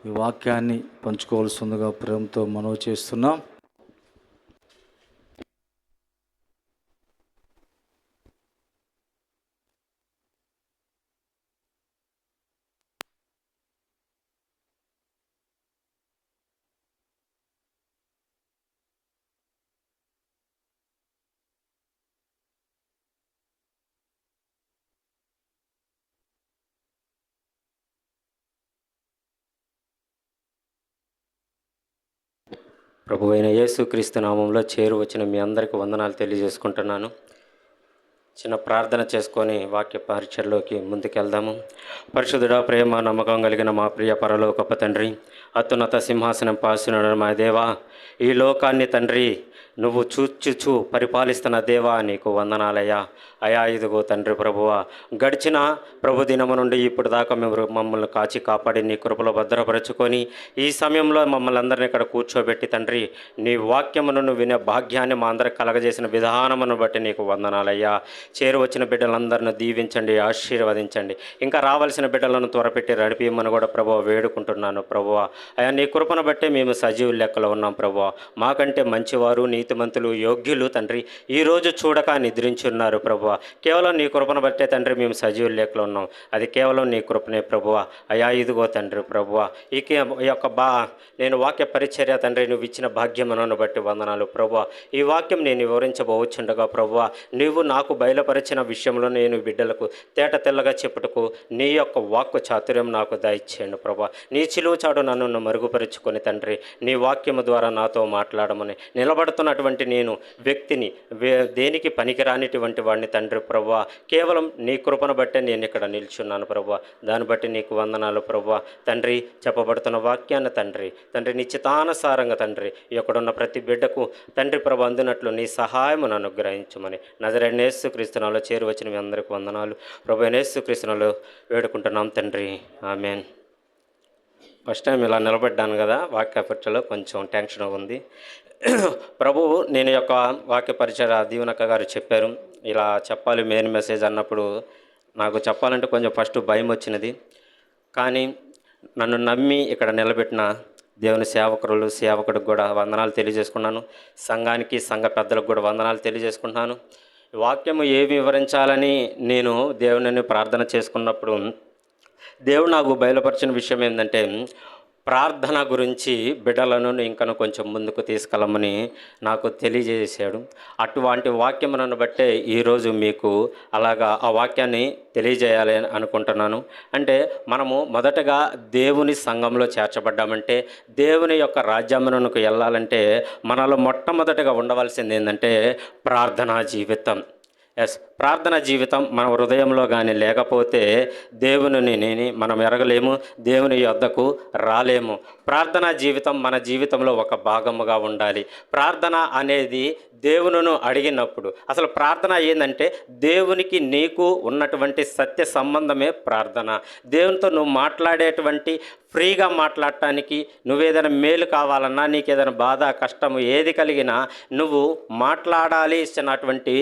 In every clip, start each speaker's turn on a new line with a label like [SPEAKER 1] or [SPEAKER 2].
[SPEAKER 1] ఈ వాక్యాన్ని పంచుకోవాల్సిందిగా ప్రేమతో మనవి చేస్తున్నాం.
[SPEAKER 2] ప్రభువైన యేసుక్రీస్తు నామంలో చేరువచ్చిన మీ అందరికీ వందనాలు తెలియజేసుకుంటున్నాను. చిన్న ప్రార్థన చేసుకొని వాక్య పరిచయలోకి ముందుకెళ్దాము. పరిశుద్ధుడా, ప్రేమ నమ్మకం కలిగిన మా ప్రియ పరలోకప్ప తండ్రి, అత్యున్నత సింహాసనం పాసున మా దేవా, ఈ లోకాన్ని తండ్రి నువ్వు చూచుచూ పరిపాలిస్తున్న దేవా నీకు వందనాలయ్యా. అయా ఇదిగో తండ్రి ప్రభువా, గడిచిన ప్రభు దినము నుండి ఇప్పుడు దాకా మేము మమ్మల్ని కాచి కాపాడి నీ కృపలో భద్రపరచుకొని ఈ సమయంలో మమ్మల్ని అందరినీ ఇక్కడ కూర్చోబెట్టి తండ్రి నీ వాక్యమును వినే భాగ్యాన్ని మా అందరికి కలగజేసిన విధానమును బట్టి నీకు వందనాలయ్యా. చేరువచ్చిన బిడ్డలందరిని దీవించండి, ఆశీర్వదించండి. ఇంకా రావాల్సిన బిడ్డలను త్వరపెట్టి నడిపిమ్మని కూడా ప్రభువా వేడుకుంటున్నాను. ప్రభువా అయా నీ కృపను బట్టే మేము సజీవుల లెక్కలో ఉన్నాం. ప్రభువా మాకంటే మంచివారు, నీతిమంతులు, యోగ్యులు తండ్రి ఈరోజు చూడక నిద్రించున్నారు. ప్రభువా కేవలం నీ కృపను బట్టే తండ్రి మేము సజీవుల లెక్కలో ఉన్నాం. అది కేవలం నీ కృపనే ప్రభువా. అయా ఇదిగో తండ్రి ప్రభువా ఈ యొక్క నేను వాక్య పరిచర్య తండ్రి నువ్వు ఇచ్చిన భాగ్యమును బట్టి వందనాలు. ప్రభువా ఈ వాక్యం నేను వివరించబోచుండగా ప్రభువా నీవు నాకు బయలుపరిచిన విషయంలో నేను బిడ్డలకు తేట తెల్లగా చెప్పుటకు నీ యొక్క వాక్కు చాతుర్యం నాకు దయచేయండి. ప్రభువా నీ చిలువ చాడు నన్ను మరుగుపరుచుకొని తండ్రి నీ వాక్యము ద్వారా నాతో మాట్లాడమని నిలబడుతున్నటువంటి నేను వ్యక్తిని దేనికి పనికిరానిటువంటి వాడిని తండ్రి ప్రభువా కేవలం నీ కృపను బట్టే నేను ఇక్కడ నిల్చున్నాను. ప్రభువా దాన్ని బట్టి నీకు వందనాలు. ప్రభువా తండ్రి చెప్పబడుతున్న వాక్యాన్ని తండ్రి నిశ్చితానుసారంగా తండ్రి ఇక్కడున్న ప్రతి బిడ్డకు తండ్రి ప్రభు అందినట్లు నీ సహాయమును అనుగ్రహించమని నజరేయుడైన యేసుక్రీస్తునాలో చేరువచ్చిన మీ అందరికీ వందనాలు. ప్రభు యేసుక్రీస్తునాలో వేడుకుంటున్నాం తండ్రి, ఆమేన్. ఫస్ట్ టైం ఇలా నిలబడ్డాను కదా, వాక్య పరిచయలో కొంచెం టెన్షన్ ఉంది. ప్రభువు నేను యొక్క వాక్య పరిచయ దీవెనక్క గారు చెప్పారు ఇలా చెప్పాలి మెయిన్ మెసేజ్ అన్నప్పుడు నాకు చెప్పాలంటే కొంచెం ఫస్ట్ భయం వచ్చినది. కానీ నన్ను నమ్మి ఇక్కడ నిలబెట్టిన దేవుని సేవకుడికి కూడా వందనాలు తెలియజేసుకున్నాను. సంఘానికి, సంఘ పెద్దలకు కూడా వందనాలు తెలియజేసుకుంటున్నాను. వాక్యము ఏమి వివరించాలని నేను దేవుని ప్రార్థన చేసుకున్నప్పుడు దేవుడు నాకు బయలుపరిచిన విషయం ఏంటంటే ప్రార్థన గురించి బిడ్డలను ఇంకను కొంచెం ముందుకు తీసుకెళ్ళమని నాకు తెలియజేశాడు. అటువంటి వాక్యములను బట్టే ఈరోజు మీకు అలాగా ఆ వాక్యాన్ని తెలియజేయాలి అనుకుంటున్నాను. అంటే మనము మొదటగా దేవుని సంఘంలో చేర్చబడ్డామంటే దేవుని యొక్క రాజ్యమునకు వెళ్ళాలంటే మనలో మొట్టమొదటిగా ఉండవలసింది ఏంటంటే ప్రార్థనా జీవితం. ప్రార్థన జీవితం మన హృదయంలో కానీ లేకపోతే దేవునిని మనం ఎరగలేము, దేవుని యొద్దకు రాలేము. ప్రార్థనా జీవితం మన జీవితంలో ఒక భాగముగా ఉండాలి. ప్రార్థన అనేది దేవునిను అడిగినప్పుడు అసలు ప్రార్థన ఏంటంటే దేవునికి నీకు ఉన్నటువంటి సత్య సంబంధమే ప్రార్థన. దేవునితో నువ్వు మాట్లాడేటువంటి ఫ్రీగా మాట్లాడటానికి నువ్వేదైనా మేలు కావాలన్నా, నీకు ఏదైనా బాధ కష్టము ఏది కలిగినా నువ్వు మాట్లాడాలి ఇచ్చినటువంటి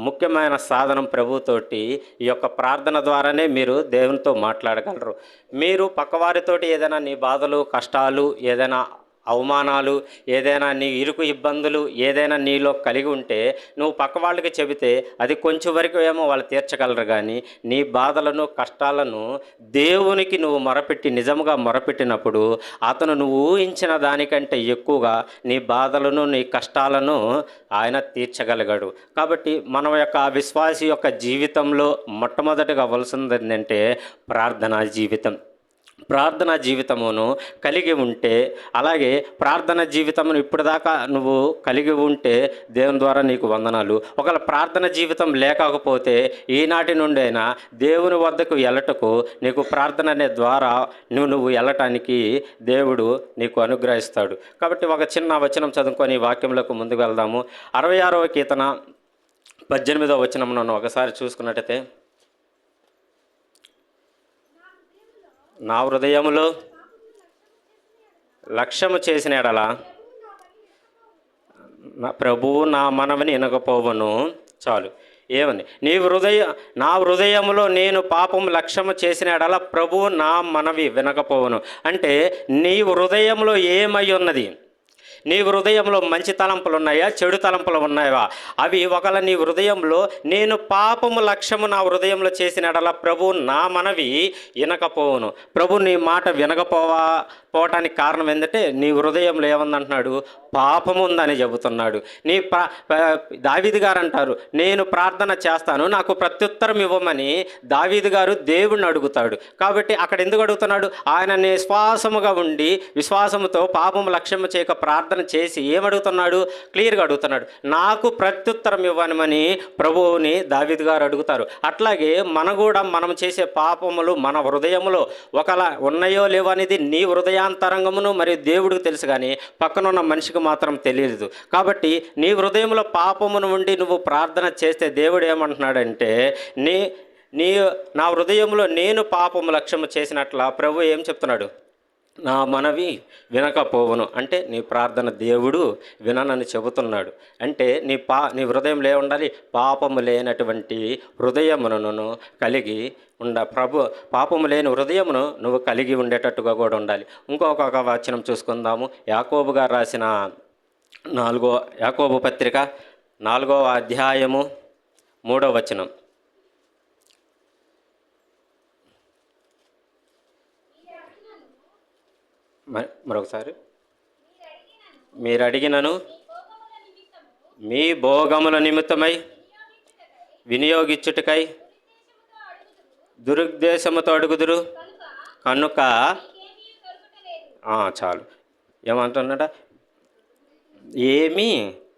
[SPEAKER 2] ముఖ్యమైన సాధనం ప్రభుతోటి ఈ యొక్క ప్రార్థన ద్వారానే మీరు దేవునితో మాట్లాడగలరు. మీరు పక్కవారితోటి ఏదైనా నీ బాధలు కష్టాలు ఏదైనా అవమానాలు ఏదైనా నీ ఇరుకు ఇబ్బందులు ఏదైనా నీలో కలిగి ఉంటే నువ్వు పక్క వాళ్ళకి చెబితే అది కొంచెం వరకు ఏమో వాళ్ళు తీర్చగలరు. కానీ నీ బాధలను కష్టాలను దేవునికి నువ్వు మొరపెట్టి నిజంగా మొరపెట్టినప్పుడు అతను నువ్వు ఊహించిన దానికంటే ఎక్కువగా నీ బాధలను నీ కష్టాలను ఆయన తీర్చగలిగాడు. కాబట్టి మన యొక్క విశ్వాసి యొక్క జీవితంలో మొట్టమొదటిగా అవ్వాల్సింది ఏంటంటే ప్రార్థనా జీవితం. ప్రార్థనా జీవితమును కలిగి ఉంటే, అలాగే ప్రార్థన జీవితమును ఇప్పటిదాకా నువ్వు కలిగి ఉంటే దేవుని ద్వారా నీకు వందనాలు. ఒకవేళ ప్రార్థన జీవితం లేకపోతే ఈనాటి నుండైనా దేవుని వద్దకు వెళ్ళటకు నీకు ప్రార్థన అనే ద్వారా నువ్వు వెళ్ళటానికి దేవుడు నీకు అనుగ్రహిస్తాడు. కాబట్టి ఒక చిన్న వచనం చదువుకొని వాక్యంలోకి ముందుకు వెళ్దాము. 66వ కీర్తన 18వ వచనమును ఒకసారి చూసుకున్నట్టయితే, నా హృదయములో లక్ష్యము చేసిన ఎడల ప్రభువు నా మనవిని వినకపోవను. చాలు. ఏమని? నా హృదయంలో నేను పాపం లక్ష్యము చేసిన ఎడల ప్రభువు నా మనవి వినకపోవును. అంటే నీ హృదయంలో ఏమై ఉన్నది? నీ హృదయంలో మంచి తలంపులు ఉన్నాయా, చెడు తలంపులు ఉన్నాయా? అవి ఒకవేళ నీ హృదయంలో నేను పాపము లక్ష్యము నా హృదయంలో చేసిన ఎడల ప్రభు నా మనవి వినకపోవును. ప్రభు నీ మాట పోవటానికి కారణం ఏంటంటే నీ హృదయంలో ఏముందంటున్నాడు? పాపము ఉందని చెబుతున్నాడు. దావీదు గారు అంటారు, నేను ప్రార్థన చేస్తాను, నాకు ప్రత్యుత్తరం ఇవ్వమని దావీదు గారు దేవుణ్ణి అడుగుతాడు. కాబట్టి అక్కడ ఎందుకు అడుగుతున్నాడు? ఆయన నిశ్వాసముగా ఉండి విశ్వాసముతో పాపము లక్ష్యము చేయక ప్రార్థన చేసి ఏమడుగుతున్నాడు? క్లియర్గా అడుగుతున్నాడు, నాకు ప్రత్యుత్తరం ఇవ్వనమని ప్రభువుని దావీదు గారు అడుగుతారు. అట్లాగే మనం చేసే పాపములు మన హృదయములో ఒకలా ఉన్నాయో లేవో అనేది నీ హృదయాంతరంగమును మరియు దేవుడికి తెలుసు, కానీ పక్కనున్న మనిషికి మాత్రం తెలియదు. కాబట్టి నీ హృదయంలో పాపమును ఉండి నువ్వు ప్రార్థన చేస్తే దేవుడు ఏమంటున్నాడంటే, నా హృదయంలో నేను పాపము లక్ష్యము చేసినట్ల ప్రభు ఏం చెప్తున్నాడు? నా మనవి వినకపోవును. అంటే నీ ప్రార్థన దేవుడు విననని చెబుతున్నాడు. అంటే నీ హృదయంలో ఉండాలి? పాపము లేనటువంటి హృదయమును కలిగి పాపము లేని హృదయమును నువ్వు కలిగి ఉండేటట్టుగా కూడా ఉండాలి. ఇంకొక వచనం చూసుకుందాము. యాకోబు గారు రాసిన యాకోబు పత్రిక 4వ అధ్యాయము 3వ వచనం. మరొకసారి, మీరు అడిగినను మీ భోగముల నిమిత్తమై వినియోగించుటకై దురుద్దేశముతో అడుగుదురు కనుక చాలు. ఏమంటున్నాడ? ఏమీ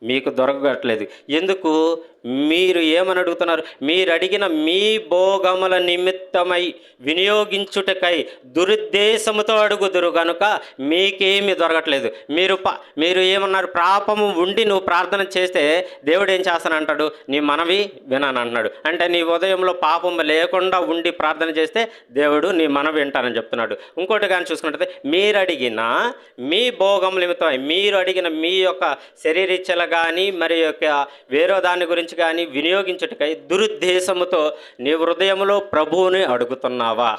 [SPEAKER 2] మీకు దొరకట్లేదు. ఎందుకు? మీరు ఏమని అడుగుతున్నారు? మీరు అడిగిన మీ భోగముల నిమిత్తమై వినియోగించుటకై దురుద్దేశముతో అడుగుదురు కనుక మీకేమీ దొరకట్లేదు. మీరు ఏమన్నారు? పాపము ఉండి నువ్వు ప్రార్థన చేస్తే దేవుడు ఏం చేస్తానంటాడు? నీ మనవి వినని అంటున్నాడు. అంటే నీ ఉదయంలో పాపము లేకుండా ఉండి ప్రార్థన చేస్తే దేవుడు నీ మనవి వింటానని చెప్తున్నాడు. ఇంకోటి కానీ చూసుకుంటే, మీరు అడిగిన మీ భోగముల నిమిత్తమై, మీరు అడిగిన మీ యొక్క శరీరీచ్చల కానీ మరి యొక్క వేరే దాని గురించి కానీ వినియోగించుటకై దురుద్దేశముతో నీ హృదయంలో ప్రభువుని అడుగుతున్నావా?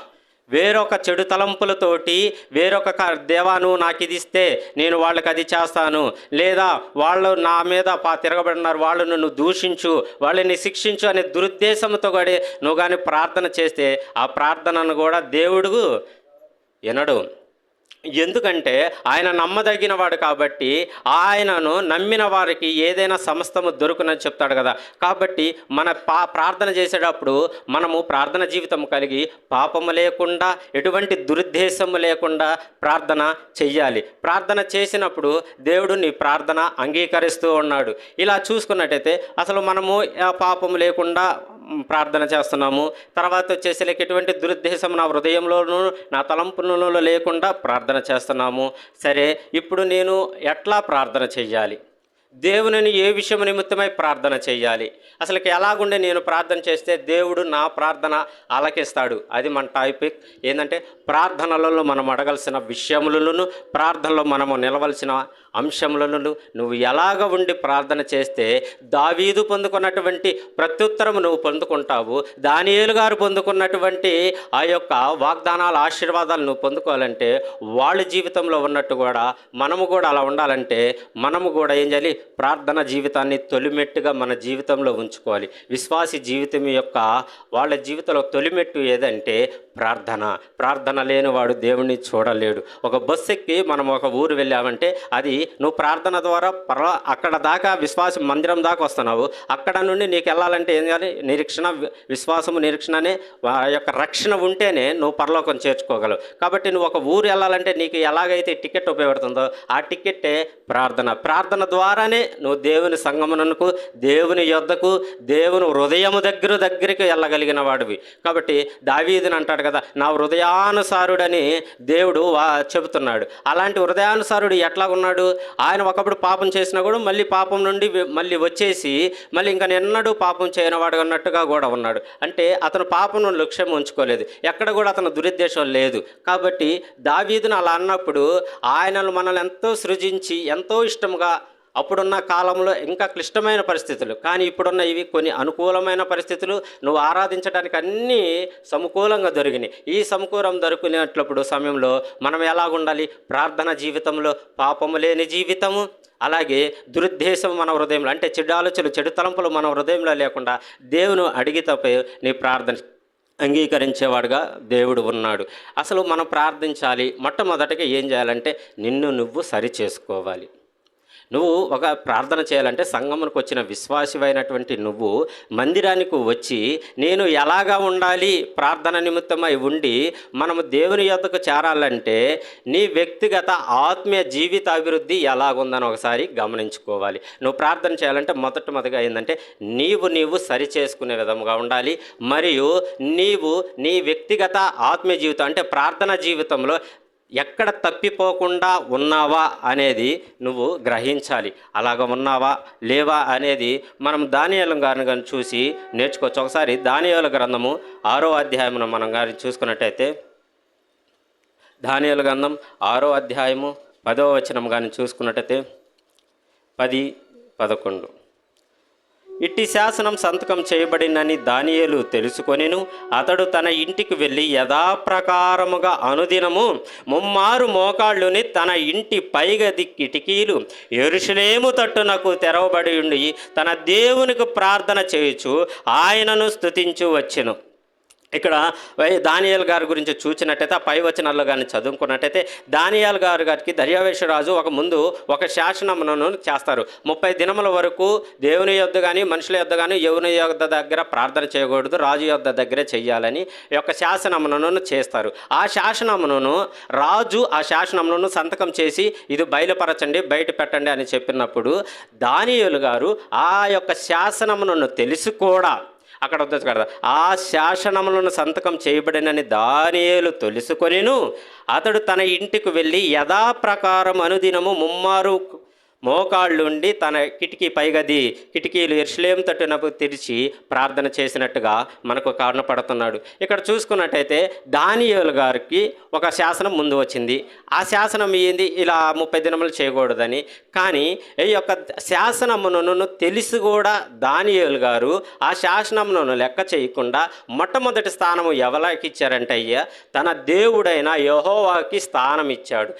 [SPEAKER 2] వేరొక చెడు తలంపులతోటి దేవా నువ్వు నాకు ఇది ఇస్తే నేను వాళ్ళకి అది చేస్తాను, లేదా వాళ్ళు నా మీద తిరగబడినారు, వాళ్ళు నన్ను దూషించు, వాళ్ళని శిక్షించు అనే దురుద్దేశంతో కూడా నువ్వు కానీ ప్రార్థన చేస్తే ఆ ప్రార్థనను కూడా దేవుడు వినడు. ఎందుకంటే ఆయన నమ్మదగిన వాడు కాబట్టి, ఆయనను నమ్మిన వారికి ఏదైనా సమస్తము దొరుకునని చెప్తాడు కదా. కాబట్టి మన ప్రార్థన చేసేటప్పుడు మనము ప్రార్థన జీవితం కలిగి పాపము లేకుండా ఎటువంటి దురుద్దేశము లేకుండా ప్రార్థన చెయ్యాలి. ప్రార్థన చేసినప్పుడు దేవుడు నీ ప్రార్థన అంగీకరిస్తూ ఉన్నాడు. ఇలా చూసుకున్నట్టయితే అసలు మనము పాపము లేకుండా ప్రార్థన చేస్తున్నాము. తర్వాత వచ్చేసి ఎటువంటి దురుద్దేశం నా హృదయంలోనూ నా తలంపులలో లేకుండా ప్రార్థన చేస్తున్నాము. సరే, ఇప్పుడు నేను ఎట్లా ప్రార్థన చెయ్యాలి? దేవునిని ఏ విషయం నిమిత్తమై ప్రార్థన చేయాలి? అసలుకి ఎలాగుండే నేను ప్రార్థన చేస్తే దేవుడు నా ప్రార్థన ఆలకిస్తాడు? అది మన టాపిక్. ఏంటంటే ప్రార్థనలలో మనం అడగాల్సిన విషయములను, ప్రార్థనలో మనము నిలవలసిన అంశములను నువ్వు ఎలాగ ఉండి ప్రార్థన చేస్తే దావీదు పొందుకున్నటువంటి ప్రత్యుత్తరము నువ్వు పొందుకుంటావు. దానియేలు గారు పొందుకున్నటువంటి ఆ యొక్క వాగ్దానాల ఆశీర్వాదాలు నువ్వు పొందుకోవాలంటే వాళ్ళ జీవితంలో ఉన్నట్టు కూడా మనము కూడా అలా ఉండాలంటే మనము కూడా ఏం చేయాలి? ప్రార్థన జీవితాన్ని తొలిమెట్టుగా మన జీవితంలో ఉంచుకోవాలి. విశ్వాసి జీవితం యొక్క వాళ్ళ జీవితంలో తొలిమెట్టు ఏదంటే ప్రార్థన లేనివాడు దేవుణ్ణి చూడలేడు. ఒక బస్సు ఎక్కి మనం ఒక ఊరు వెళ్ళామంటే అది నువ్వు ప్రార్థన ద్వారా అక్కడ దాకా విశ్వాస మందిరం దాకా వస్తున్నావు. అక్కడ నుండి నీకు వెళ్ళాలంటే ఏం చేయాలి? విశ్వాసము నిరీక్షణనే ఆ యొక్క రక్షణ ఉంటేనే నువ్వు పరలోకం చేర్చుకోగలవు. కాబట్టి నువ్వు ఒక ఊరు వెళ్ళాలంటే నీకు ఎలాగైతే టికెట్ ఉపయోగపడుతుందో ఆ టికెట్టే ప్రార్థన ద్వారానే నువ్వు దేవుని సంగమనకు, దేవుని యొద్దకు, దేవుని హృదయము దగ్గరికి వెళ్ళగలిగిన వాడివి. కాబట్టి దావీదుని అంటాడు కదా, నా హృదయానుసారుడని దేవుడు చెబుతున్నాడు. అలాంటి హృదయానుసారుడు ఎట్లా ఉన్నాడు? ఆయన ఒకప్పుడు పాపం చేసినా కూడా మళ్ళీ పాపం నుండి మళ్ళీ వచ్చేసి మళ్ళీ ఇంకా ఎన్నడూ పాపం చేయనివాడు అన్నట్టుగా కూడా ఉన్నాడు. అంటే అతను పాపం లక్ష్యం ఉంచుకోలేదు, ఎక్కడ కూడా అతను దురుద్దేశం లేదు. కాబట్టి దావీదును అలా అన్నప్పుడు ఆయనను మనల్ని ఎంతో సృజించి ఎంతో ఇష్టంగా అప్పుడున్న కాలంలో ఇంకా క్లిష్టమైన పరిస్థితులు, కానీ ఇప్పుడున్న ఇవి కొన్ని అనుకూలమైన పరిస్థితులు. నువ్వు ఆరాధించడానికి అన్నీ సమకూలంగా దొరికినాయి. ఈ సమకూలం దొరికినట్లప్పుడు సమయంలో మనం ఎలాగుండాలి? ప్రార్థన జీవితంలో పాపము లేని జీవితము, అలాగే దురుద్దేశం మన హృదయంలో, అంటే చెడు ఆలోచనలు, చెడు తలంపులు మన హృదయంలో లేకుండా దేవుని అడిగి తప్ప నీ ప్రార్థన అంగీకరించేవాడుగా దేవుడు ఉన్నాడు. అసలు మనం ప్రార్థించాలి, మొట్టమొదటిగా ఏం చేయాలంటే నిన్ను నువ్వు సరి చేసుకోవాలి. నువ్వు ఒక ప్రార్థన చేయాలంటే సంఘమునకు వచ్చిన విశ్వాసివైనటువంటి నువ్వు మందిరానికి వచ్చి నేను ఎలాగా ఉండాలి ప్రార్థన నిమిత్తమై ఉండి మనము దేవుని యొద్దకు చేరాలంటే నీ వ్యక్తిగత ఆత్మీయ జీవిత అభివృద్ధి ఎలాగుందని ఒకసారి గమనించుకోవాలి. నువ్వు ప్రార్థన చేయాలంటే మొదటిగా ఏంటంటే నీవు సరి చేసుకునే విధంగా ఉండాలి. మరియు నీవు నీ వ్యక్తిగత ఆత్మీయ జీవితం అంటే ప్రార్థన జీవితంలో ఎక్కడ తప్పిపోకుండా ఉన్నావా అనేది నువ్వు గ్రహించాలి. అలాగ ఉన్నావా లేవా అనేది మనం దానియేలు గారిని కానీ చూసి నేర్చుకోవచ్చు. ఒకసారి దానియేలు గ్రంథము 6వ అధ్యాయమును మనం కానీ చూసుకున్నట్టయితే, దానియేలు గ్రంథం 6వ అధ్యాయము 10వ వచనం కానీ చూసుకున్నట్టయితే 10-11, ఇట్టి శాసనం సంతకం చేయబడినని దానియేలు తెలుసుకొనెను. అతడు తన ఇంటికి వెళ్ళి యథాప్రకారముగా అనుదినము 3 మోకాళ్ళుని తన ఇంటి పైగది కిటికీలు యెరూషలేము తట్టునకు తెరవబడి ఉండి తన దేవునికి ప్రార్థన చేయుచు ఆయనను స్తుతించు వచ్చెను. ఇక్కడ దానియేలు గారి గురించి చూసినట్టయితే ఆ పై వచనాల్లో కానీ చదువుకున్నట్టయితే దానియేలు గారికి దర్యావేషు రాజు ఒక శాసనమును చేస్తారు. 30 దినముల వరకు దేవుని యొద్ద కానీ మనుషుల యొద్ద కానీ ఎవరి యొద్ద దగ్గర ప్రార్థన చేయకూడదు, రాజు యొద్ద దగ్గరే చెయ్యాలని ఒక శాసనమును చేస్తారు. ఆ శాసనమును సంతకం చేసి ఇది బయలుపరచండి, బయట పెట్టండి అని చెప్పినప్పుడు దానియేలు గారు ఆ యొక్క శాసనమును తెలిసి కూడా అక్కడ వద్దచ్చు కదా, ఆ శాసనములను సంతకం చేయబడినని దానియేలు తెలుసుకొనెను. అతడు తన ఇంటికి వెళ్ళి యథాప్రకారం అనుదినము 3 మోకాళ్ళుండి తన కిటికీలు యెరూషలేము తట్టునకు తెరిచి ప్రార్థన చేసినట్టుగా మనకు కారణపడుతున్నాడు. ఇక్కడ చూసుకున్నట్టయితే దానియేలు గారికి ఒక శాసనం ముందు వచ్చింది. ఆ శాసనం ఏంది? ఇలా 30 దినములు చేయకూడదని. కానీ ఈ యొక్క శాసనమును తెలిసి కూడా దానియేలు గారు ఆ శాసనమును లెక్క చేయకుండా మొట్టమొదటి స్థానము ఎవరికి ఇచ్చారంటే అయ్యా తన దేవుడైన యెహోవాకి స్థానం ఇచ్చాడు.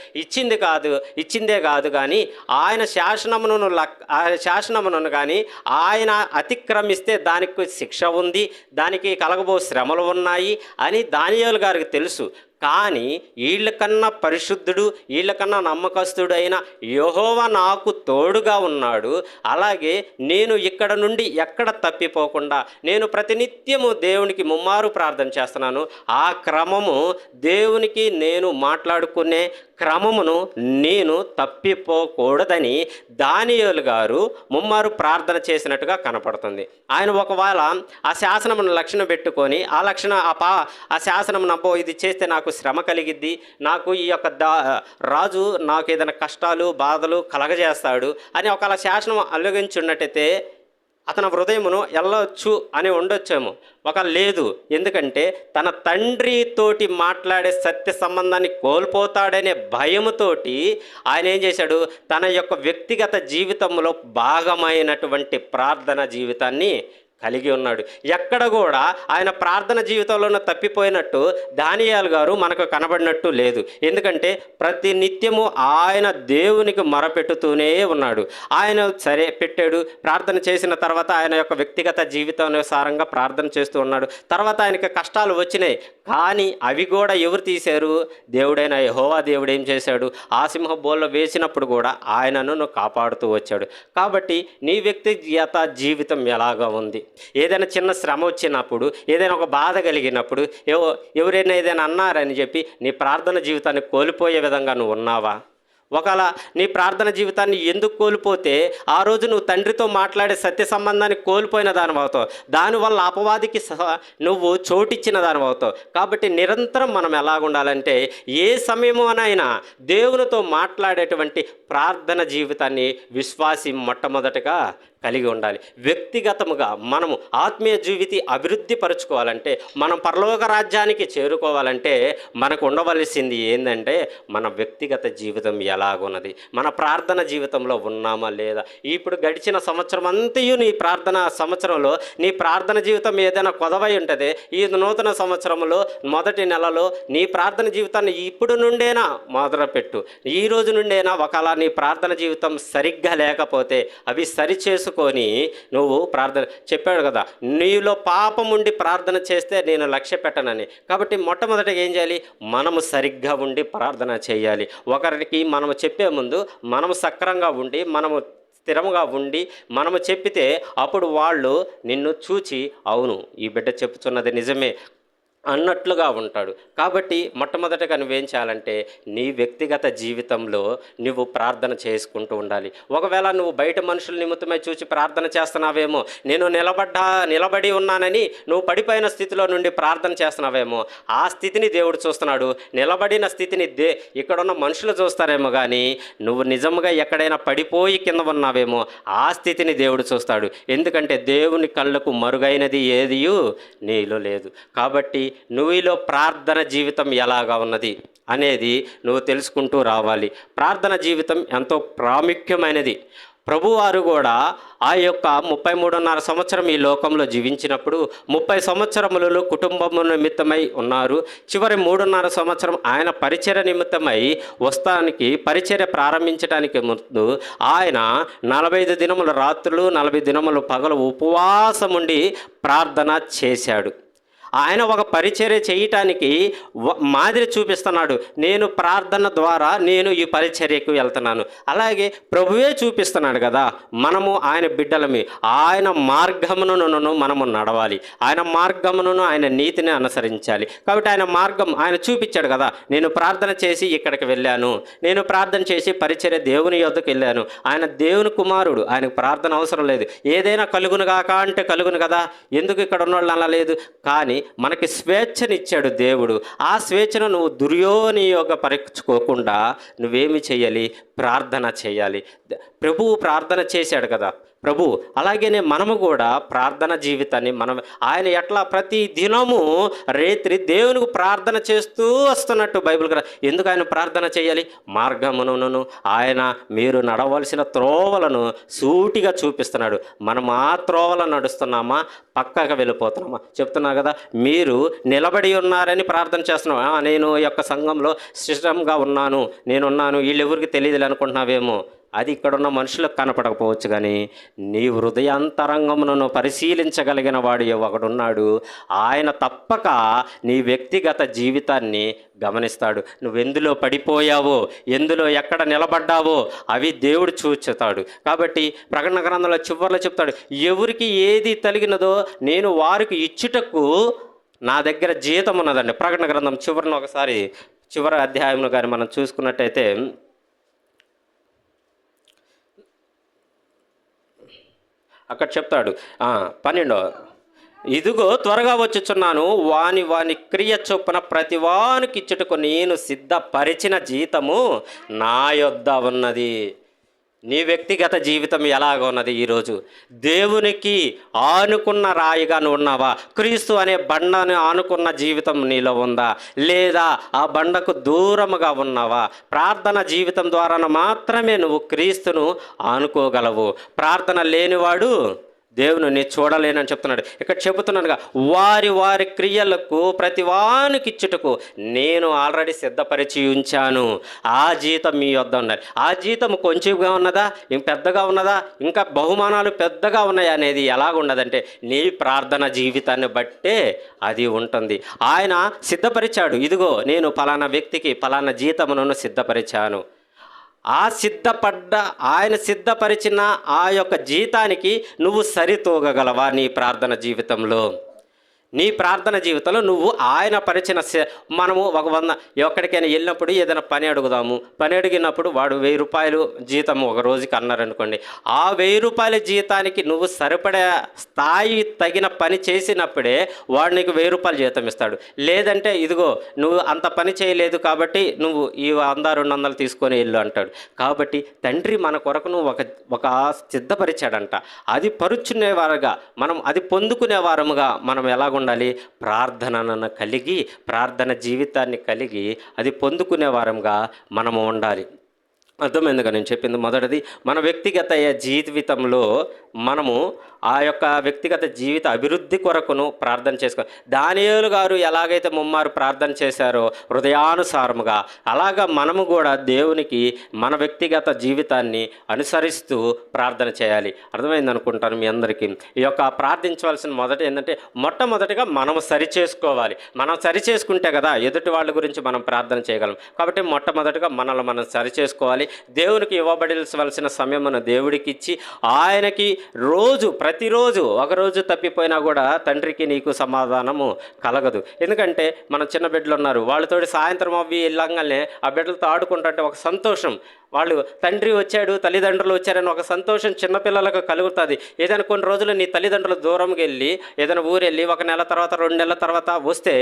[SPEAKER 2] ఇచ్చిందే కాదు కానీ ఆయన శాసనమును కానీ ఆయన అతిక్రమిస్తే దానికి శిక్ష ఉంది, దానికి కలగబో శ్రమలు ఉన్నాయి అని దానియేలు గారికి తెలుసు. కానీ వీళ్ళకన్నా పరిశుద్ధుడు, వీళ్ళకన్నా నమ్మకస్తుడు అయిన యెహోవా నాకు తోడుగా ఉన్నాడు. అలాగే నేను ఇక్కడ నుండి ఎక్కడ తప్పిపోకుండా నేను ప్రతినిత్యము దేవునికి 3 ప్రార్థన చేస్తున్నాను. ఆ క్రమము దేవునికి నేను మాట్లాడుకునే క్రమమును నేను తప్పిపోకూడదని దానియేలు గారు 3 ప్రార్థన చేసినట్టుగా కనపడుతుంది. ఆయన ఒకవేళ ఆ శాసనమును లక్షణం పెట్టుకొని ఆ శాసనం నబ్బో ఇది చేస్తే నాకు శ్రమ కలిగిద్ది, నాకు ఈ యొక్క రాజు నాకు ఏదైనా కష్టాలు బాధలు కలగజేస్తాడు అని ఒకవేళ శాసనం అల్లగించున్నట్టయితే అతని హృదయమును వెళ్ళొచ్చు అని ఉండొచ్చేమో. ఒక లేదు, ఎందుకంటే తన తండ్రితోటి మాట్లాడే సత్య సంబంధాన్ని కోల్పోతాడనే భయముతోటి ఆయన ఏం చేశాడు? తన యొక్క వ్యక్తిగత జీవితంలో భాగమైనటువంటి ప్రార్థన జీవితాన్ని కలిగి ఉన్నాడు. ఎక్కడ కూడా ఆయన ప్రార్థన జీవితంలోనే తప్పిపోయినట్టు దానియేలు గారు మనకు కనబడినట్టు లేదు. ఎందుకంటే ప్రతి నిత్యము ఆయన దేవునికి మొరపెట్టుతూనే ఉన్నాడు. ఆయన సరే పెట్టాడు, ప్రార్థన చేసిన తర్వాత ఆయన యొక్క వ్యక్తిగత జీవితానుసారంగా ప్రార్థన చేస్తూ ఉన్నాడు. తర్వాత ఆయనకి కష్టాలు వచ్చినాయి, కానీ అవి కూడా ఎవరు తీశారు? దేవుడైన యెహోవా దేవుడు ఏం చేశాడు? ఆ సింహ బోల్లో వేసినప్పుడు కూడా ఆయనను కాపాడుతూ వచ్చాడు. కాబట్టి నీ వ్యక్తిగత జీవితం ఎలాగా ఉంది? ఏదైనా చిన్న శ్రమ వచ్చినప్పుడు, ఏదైనా ఒక బాధ కలిగినప్పుడు, ఎవరైనా ఏదైనా అన్నారని చెప్పి నీ ప్రార్థన జీవితాన్ని కోల్పోయే విధంగా నువ్వు ఉన్నావా? ఒకవేళ నీ ప్రార్థన జీవితాన్ని ఎందుకు కోల్పోతే ఆ రోజు నువ్వు తండ్రితో మాట్లాడే సత్య సంబంధాన్ని కోల్పోయిన దాని అవుతావు. దానివల్ల అపవాదికి నువ్వు చోటిచ్చిన దాని అవుతావు. కాబట్టి నిరంతరం మనం ఎలాగుండాలంటే ఏ సమయమునైనా దేవునితో మాట్లాడేటువంటి ప్రార్థన జీవితాన్ని విశ్వాసి మొట్టమొదటిగా కలిగి ఉండాలి. వ్యక్తిగతముగా మనము ఆత్మీయ జీవితి అభివృద్ధి పరుచుకోవాలంటే, మనం పరలోక రాజ్యానికి చేరుకోవాలంటే మనకు ఉండవలసింది ఏంటంటే మన వ్యక్తిగత జీవితం ఎలాగున్నది, మన ప్రార్థన జీవితంలో ఉన్నామా లేదా. ఇప్పుడు గడిచిన సంవత్సరం అంతయు నీ ప్రార్థన సంవత్సరంలో నీ ప్రార్థన జీవితం ఏదైనా కొదవై ఉంటుంది. ఈ నూతన సంవత్సరంలో మొదటి నెలలో నీ ప్రార్థన జీవితాన్ని ఇప్పుడు నుండేనా మొదలుపెట్టు. ఈ రోజు నుండేనా ఒకవేళ నీ ప్రార్థన జీవితం సరిగ్గా లేకపోతే అవి సరిచేసుకొని నువ్వు ప్రార్థన, చెప్పాడు కదా, నీలో పాపం ఉండి ప్రార్థన చేస్తే నేను లక్ష్య పెట్టనని. కాబట్టి మొట్టమొదటిగా ఏం చేయాలి, మనము సరిగ్గా ఉండి ప్రార్థన చేయాలి. ఒకరికి మనము చెప్పే ముందు మనము సక్రంగా ఉండి, మనము స్థిరంగా ఉండి మనము చెప్పితే అప్పుడు వాళ్ళు నిన్ను చూచి అవును ఈ బిడ్డ చెప్పుచున్నది నిజమే అన్నట్లుగా ఉంటాడు. కాబట్టి మొట్టమొదటిగా నువ్వేం చేయాలంటే నీ వ్యక్తిగత జీవితంలో నువ్వు ప్రార్థన చేసుకుంటూ ఉండాలి. ఒకవేళ నువ్వు బయట మనుషుల నిమిత్తమై చూసి ప్రార్థన చేస్తున్నావేమో, నేను నిలబడి ఉన్నానని నువ్వు పడిపోయిన స్థితిలో నుండి ప్రార్థన చేస్తున్నావేమో, ఆ స్థితిని దేవుడు చూస్తున్నాడు. నిలబడిన స్థితిని ఇక్కడున్న మనుషులు చూస్తారేమో, కానీ నువ్వు నిజంగా ఎక్కడైనా పడిపోయి కింద ఉన్నావేమో ఆ స్థితిని దేవుడు చూస్తాడు. ఎందుకంటే దేవుని కళ్ళకు మరుగైనది ఏదియూ నీలో లేదు. కాబట్టి నువ్వులో ప్రార్థన జీవితం ఎలాగా ఉన్నది అనేది నువ్వు తెలుసుకుంటూ రావాలి. ప్రార్థన జీవితం ఎంతో ప్రాముఖ్యమైనది. ప్రభువారు కూడా ఆ యొక్క 33.5 సంవత్సరం ఈ లోకంలో జీవించినప్పుడు 30 సంవత్సరములలో కుటుంబము నిమిత్తమై ఉన్నారు. చివరి 3.5 సంవత్సరం ఆయన పరిచర్య నిమిత్తమై వస్తానికి, పరిచర్య ప్రారంభించడానికి ముందు ఆయన 45 దినముల రాత్రులు 40 దినములు పగలు ఉపవాసం ఉండి ప్రార్థన చేశాడు. ఆయన ఒక పరిచర్య చేయటానికి మాదిరి చూపిస్తున్నాడు. నేను ప్రార్థన ద్వారా నేను ఈ పరిచర్యకు వెళ్తున్నాను. అలాగే ప్రభువే చూపిస్తున్నాడు కదా, మనము ఆయన బిడ్డలమి. ఆయన మార్గమును మనము నడవాలి, ఆయన మార్గమును ఆయన నీతిని అనుసరించాలి. కాబట్టి ఆయన మార్గం ఆయన చూపించాడు కదా. నేను ప్రార్థన చేసి ఇక్కడికి వెళ్ళాను, నేను ప్రార్థన చేసి పరిచర్య దేవుని యొద్దకు వెళ్ళాను. ఆయన దేవుని కుమారుడు, ఆయనకు ప్రార్థన అవసరం లేదు. ఏదైనా కలుగును గాక అంటే కలుగును కదా, ఎందుకు ఇక్కడ ఉన్నవాళ్ళు అలా లేదు. కానీ మనకి స్వేచ్ఛనిచ్చాడు దేవుడు. ఆ స్వేచ్ఛను నువ్వు దుర్యోగపరచుకోకుండా నువ్వేమి చేయాలి, ప్రార్థన చేయాలి. ప్రభువు ప్రార్థన చేశాడు కదా ప్రభు. అలాగనే మనము కూడా ప్రార్థన జీవితాన్ని ఆయన ఎట్లా ప్రతి దినము రేత్రి దేవునికి ప్రార్థన చేస్తూ వస్తున్నట్టు బైబిల్ కదా. ఎందుకు ఆయన ప్రార్థన చేయాలి, మార్గమును ఆయన మీరు నడవలసిన త్రోవలను సూటిగా చూపిస్తున్నాడు. మనం ఆ త్రోవలను నడుస్తున్నామా, పక్కగా వెళ్ళిపోతున్నామా చెప్తున్నా కదా. మీరు నిలబడి ఉన్నారని ప్రార్థన చేస్తున్నాం. నేను ఈ యొక్క సంఘంలో సిస్టంగా ఉన్నాను, నేనున్నాను, వీళ్ళెవరికి తెలియదు అనుకుంటున్నావేమో. అది ఇక్కడున్న మనుషులకు కనపడకపోవచ్చు, కానీ నీ హృదయాంతరంగమును పరిశీలించగలిగిన వాడు ఒకడున్నాడు. ఆయన తప్పక నీ వ్యక్తిగత జీవితాన్ని గమనిస్తాడు. నువ్వెందులో పడిపోయావో, ఎందులో ఎక్కడ నిలబడ్డావో అవి దేవుడు చూచుతాడు. కాబట్టి ప్రకటన గ్రంథంలో చివరిలో చెప్తాడు, ఎవరికి ఏది తగిలినదో నేను వారికి ఇచ్చుటకు నా దగ్గర జీతం ఉన్నదండి. ప్రకటన గ్రంథం చివరిని ఒకసారి చివరి అధ్యాయంలో కానీ మనం చూసుకున్నట్టయితే అక్కడ చెప్తాడు 12, ఇదిగో త్వరగా వచ్చుచున్నాను, వాని క్రియ చొప్పున ప్రతి వానికి ఇచ్చుటకు నేను సిద్ధపరిచిన జీతము నా యొద్ద ఉన్నది. నీ వ్యక్తిగత జీవితం ఎలాగ ఉన్నది ఈరోజు? దేవునికి ఆనుకున్న రాయిగా నువ్వు ఉన్నావా? క్రీస్తు అనే బండను ఆనుకున్న జీవితం నీలో ఉందా, లేదా ఆ బండకు దూరముగా ఉన్నావా? ప్రార్థన జీవితం ద్వారా మాత్రమే నువ్వు క్రీస్తును ఆనుకోగలవు. ప్రార్థన లేనివాడు దేవుని చూడలేనని చెప్తున్నాడు. ఇక్కడ చెబుతున్నానుగా, వారి క్రియలకు ప్రతి వానికి ఇచ్చుటకు నేను ఆల్రెడీ సిద్ధపరిచి ఉంచాను. ఆ జీతం మీ వద్ద ఉన్నది. ఆ జీతం కొంచెంగా ఉన్నదా, పెద్దగా ఉన్నదా, ఇంకా బహుమానాలు పెద్దగా ఉన్నాయి అనేది ఎలాగుండదంటే నీ ప్రార్థన జీవితాన్ని బట్టే అది ఉంటుంది. ఆయన సిద్ధపరిచాడు. ఇదిగో నేను ఫలానా వ్యక్తికి ఫలానా జీతమును సిద్ధపరిచాను. ఆయన సిద్ధపరిచిన ఆ యొక్క జీతానికి నువ్వు సరితూగగలవా నీ ప్రార్థన జీవితంలో? నీ ప్రార్థన జీవితంలో నువ్వు ఆయన పరిచిన మనము ఎక్కడికైనా వెళ్ళినప్పుడు ఏదైనా పని అడుగుదాము. పని అడిగినప్పుడు వాడు 1000 రూపాయలు జీతం ఒక రోజుకి అన్నారనుకోండి, ఆ 1000 రూపాయల జీతానికి నువ్వు సరిపడే స్థాయి తగిన పని చేసినప్పుడే వాడు నీకు 1000 రూపాయలు జీతం ఇస్తాడు. లేదంటే ఇదిగో నువ్వు అంత పని చేయలేదు కాబట్టి నువ్వు ఈ 100-200 తీసుకొని వెళ్ళు అంటాడు. కాబట్టి తండ్రి మన కొరకు నువ్వు ఒక సిద్ధపరిచాడంట. అది పరుచుకునేవారుగా మనం, అది పొందుకునే వారముగా మనం ఎలాగ ఉండాలి? ప్రార్థనను కలిగి, ప్రార్థన జీవితాన్ని కలిగి అది పొందుకునే వారంగా మనము ఉండాలి. అర్థమైందిగా నేను చెప్పింది? మొదటిది, మన వ్యక్తిగత జీవితంలో మనము ఆ యొక్క వ్యక్తిగత జీవిత అభివృద్ధి కొరకును ప్రార్థన చేసుకో. దానియేలు గారు ఎలాగైతే ముమ్మారు ప్రార్థన చేశారో హృదయానుసారముగా, అలాగా మనము కూడా దేవునికి మన వ్యక్తిగత జీవితాన్ని అనుసరిస్తూ ప్రార్థన చేయాలి. అర్థమైంది అనుకుంటాను మీ అందరికీ. ఈ యొక్క ప్రార్థించవలసిన మొదటి ఏంటంటే, మొట్టమొదటిగా మనము సరిచేసుకోవాలి. మనం సరిచేసుకుంటే కదా ఎదుటి వాళ్ళ గురించి మనం ప్రార్థన చేయగలం. కాబట్టి మొట్టమొదటిగా మనల్ని మనం సరిచేసుకోవాలి. దేవునికి ఇవ్వబడాల్సిన సమయమును దేవుడికి ఇచ్చి, ఆయనకి ప్రతిరోజు ఒకరోజు తప్పిపోయినా కూడా తండ్రికి నీకు సమాధానము కలగదు. ఎందుకంటే మన చిన్న బిడ్డలు ఉన్నారు, వాళ్ళతోటి సాయంత్రం అవి వెళ్ళంగానే ఆ బిడ్డలతో ఆడుకుంటుంటే ఒక సంతోషం, వాళ్ళు తండ్రి వచ్చాడు, తల్లిదండ్రులు వచ్చారని ఒక సంతోషం చిన్నపిల్లలకు కలుగుతుంది. ఏదైనా కొన్ని రోజులు నీ తల్లిదండ్రులు దూరంకి వెళ్ళి ఏదైనా ఊరు వెళ్ళి 1 నెల తర్వాత 2 నెలల తర్వాత వస్తే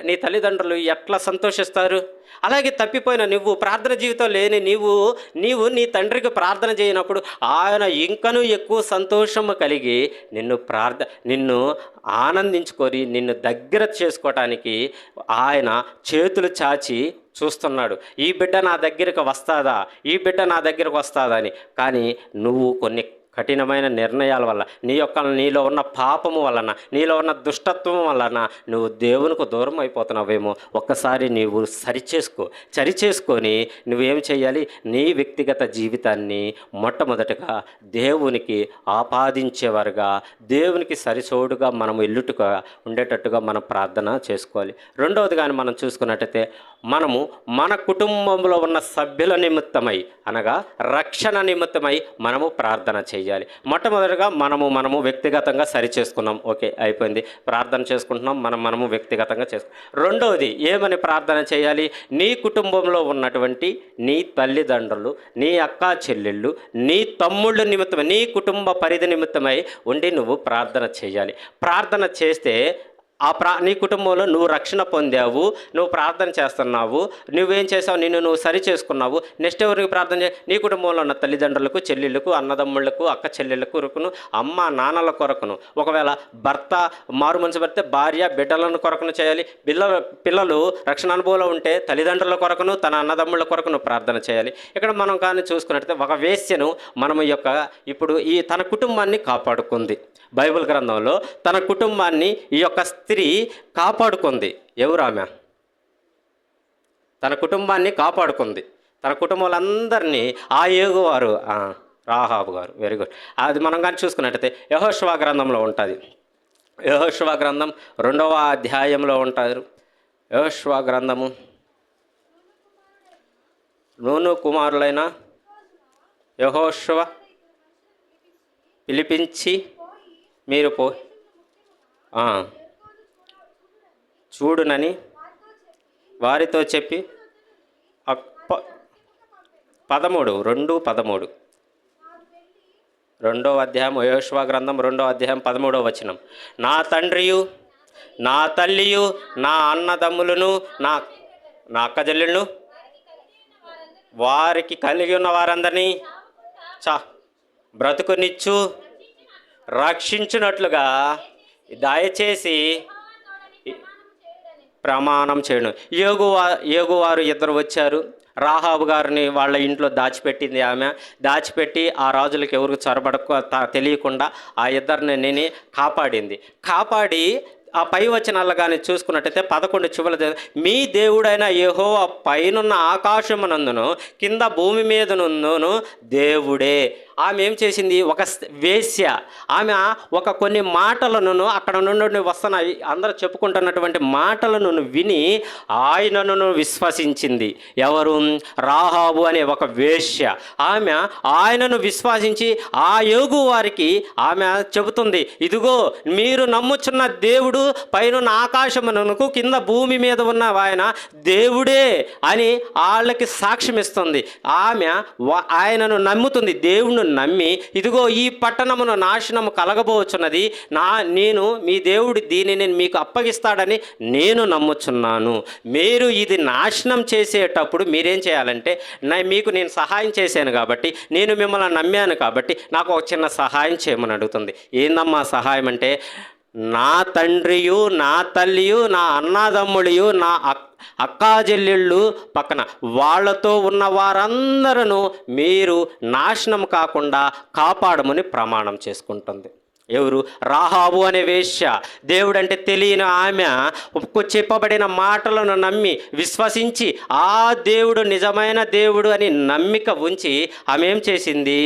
[SPEAKER 2] నీ తల్లిదండ్రులు ఎట్లా సంతోషిస్తారు? అలాగే తప్పిపోయిన నువ్వు, ప్రార్థన జీవితం లేని నీవు నీ తండ్రికి ప్రార్థన చేయనప్పుడు ఆయన ఇంకనూ ఎక్కువ సంతోషము కలిగి నిన్ను ఆనందించుకొని నిన్ను దగ్గర చేసుకోవటానికి ఆయన చేతులు చాచి చూస్తున్నాడు. ఈ బిడ్డ నా దగ్గరకు వస్తాదా, ఈ బిడ్డ నా దగ్గరకు వస్తాదా అని. కానీ నువ్వు కొన్ని కఠినమైన నిర్ణయాల వల్ల, నీలో ఉన్న పాపము వలన, నీలో ఉన్న దుష్టత్వం వలన నువ్వు దేవునికి దూరం అయిపోతున్నావేమో. ఒక్కసారి నీవు సరిచేసుకొని నువ్వేం చేయాలి? నీ వ్యక్తిగత జీవితాన్ని మొట్టమొదటిగా దేవునికి ఆపాదించేవారుగా, దేవునికి సరిచోడుగా మనం ఎల్లుటుగా ఉండేటట్టుగా మనం ప్రార్థన చేసుకోవాలి. రెండవది కానీ మనం చూసుకున్నట్టయితే, మనము మన కుటుంబంలో ఉన్న సభ్యుల నిమిత్తమై, అనగా రక్షణ నిమిత్తమై మనము ప్రార్థన చేయాలి. మొట్టమొదటిగా మనము వ్యక్తిగతంగా సరిచేసుకున్నాం, ఓకే అయిపోయింది, ప్రార్థన చేసుకుంటున్నాం, మనము వ్యక్తిగతంగా రెండవది ఏమని ప్రార్థన చేయాలి? నీ కుటుంబంలో ఉన్నటువంటి నీ తల్లిదండ్రులు, నీ అక్క చెల్లెళ్ళు, నీ తమ్ముళ్ళ నిమిత్తమై, నీ కుటుంబ పరిధి నిమిత్తమై ఉండి నువ్వు ప్రార్థన చేయాలి. ప్రార్థన చేస్తే నీ కుటుంబంలో నువ్వు రక్షణ పొందావు, నువ్వు ప్రార్థన చేస్తున్నావు, నువ్వేం చేసావు? నువ్వు సరి చేసుకున్నావు. నెక్స్ట్ ఎవరికి ప్రార్థన చేయాలి? నీ కుటుంబంలో ఉన్న తల్లిదండ్రులకు, చెల్లెళ్ళకు, అన్నదమ్ముళ్లకు, అక్క చెల్లెళ్ళకు కొరకును, అమ్మ నాన్నల కొరకును. ఒకవేళ భర్త మారు మనసు పడితే భార్య బిడ్డలను కొరకును చేయాలి. పిల్లలు రక్షణ అనుభవంలో ఉంటే తల్లిదండ్రుల కొరకును, తన అన్నదమ్ముళ్ళ కొరకును ప్రార్థన చేయాలి. ఇక్కడ మనం కానీ చూసుకున్నట్లయితే ఒక వేశ్యను మనము ఇప్పుడు తన కుటుంబాన్ని కాపాడుకుంది. బైబిల్ గ్రంథంలో తన కుటుంబాన్ని ఈ యొక్క స్త్రీ కాపాడుకుంది. ఎవరు ఆమె? తన కుటుంబాన్ని కాపాడుకుంది. తన కుటుంబాలందరినీ ఆ యేహోవారు, రాహాబు గారు, వెరీ గుడ్. అది మనం కానీ చూసుకున్నట్టయితే యెహోషువ గ్రంథంలో ఉంటుంది. యెహోషువ గ్రంథం 2వ అధ్యాయంలో ఉంటారు. యెహోషువ గ్రంథము, నూను కుమారులైన యెహోషువ పిలిపించి మీరు చూడునని వారితో చెప్పి 2:13 2వ అధ్యాయం యెహోషువ గ్రంథం 2వ అధ్యాయం 13వ వచనం. నా తండ్రియు, నా తల్లియు, నా అన్నదమ్ములను, నా అక్కజల్లులను, వారికి కలిగి ఉన్న వారందరినీ బ్రతుకునిచ్చు రక్షించినట్లుగా దయచేసి ప్రమాణం చేయను. యేహోవారు 2 వచ్చారు. రాహాబు గారిని వాళ్ళ ఇంట్లో దాచిపెట్టింది ఆమె. దాచిపెట్టి ఆ రాజులకు ఎవరికి తెలియకుండా ఆ 2 కాపాడి ఆ పై వచనాల్లో కానీ చూసుకున్నట్టయితే 11 చివరి, మీ దేవుడైన యెహోవా పైనున్న ఆకాశమునందును కింద భూమి మీదనుందును దేవుడే. ఆమె ఏం చేసింది? ఒక వేశ్య. ఆమె కొన్ని మాటలను అక్కడ నుండి వస్తున్నాయి, అందరూ చెప్పుకుంటున్నటువంటి మాటలను విని ఆయనను విశ్వసించింది. ఎవరు? రాహాబు అనే ఒక వేశ్య. ఆమె ఆయనను విశ్వసించి ఆ యేహోవా వారికి ఆమె చెబుతుంది, ఇదిగో మీరు నమ్ముచున్న దేవుడు పైనున్న ఆకాశమునకు కింద భూమి మీద ఉన్న ఆయన దేవుడే అని వాళ్ళకి సాక్ష్యం ఇస్తుంది. ఆమె ఆయనను నమ్ముతుంది. దేవుణ్ణి నమ్మి ఇదిగో ఈ పట్టణమును నాశనము కలగబోచున్నది, నేను మీ దేవుడు దీనిని మీకు అప్పగిస్తాడని నేను నమ్ముచున్నాను. మీరు ఇది నాశనం చేసేటప్పుడు మీరేం చేయాలంటే, మీకు నేను సహాయం చేశాను కాబట్టి, నేను మిమ్మల్ని నమ్మాను కాబట్టి నాకు ఒక చిన్న సహాయం చేయమని అడుగుతుంది. ఏందమ్మా సహాయం అంటే, నా తండ్రియు నా తల్లియు నా అన్నదమ్ముడియు నా అక్కా చెల్లెళ్ళు పక్కన వాళ్ళతో ఉన్న వారందరూ మీరు నాశనం కాకుండా కాపాడమని ప్రమాణం చేసుకుంటుంది. ఎవరు? రాహాబు అనే వేశ్య. దేవుడంటే తెలియని ఆమె చెప్పబడిన మాటలను నమ్మి విశ్వసించి ఆ దేవుడు నిజమైన దేవుడు అని నమ్మిక ఉంచి ఆమె ఏం చేసింది?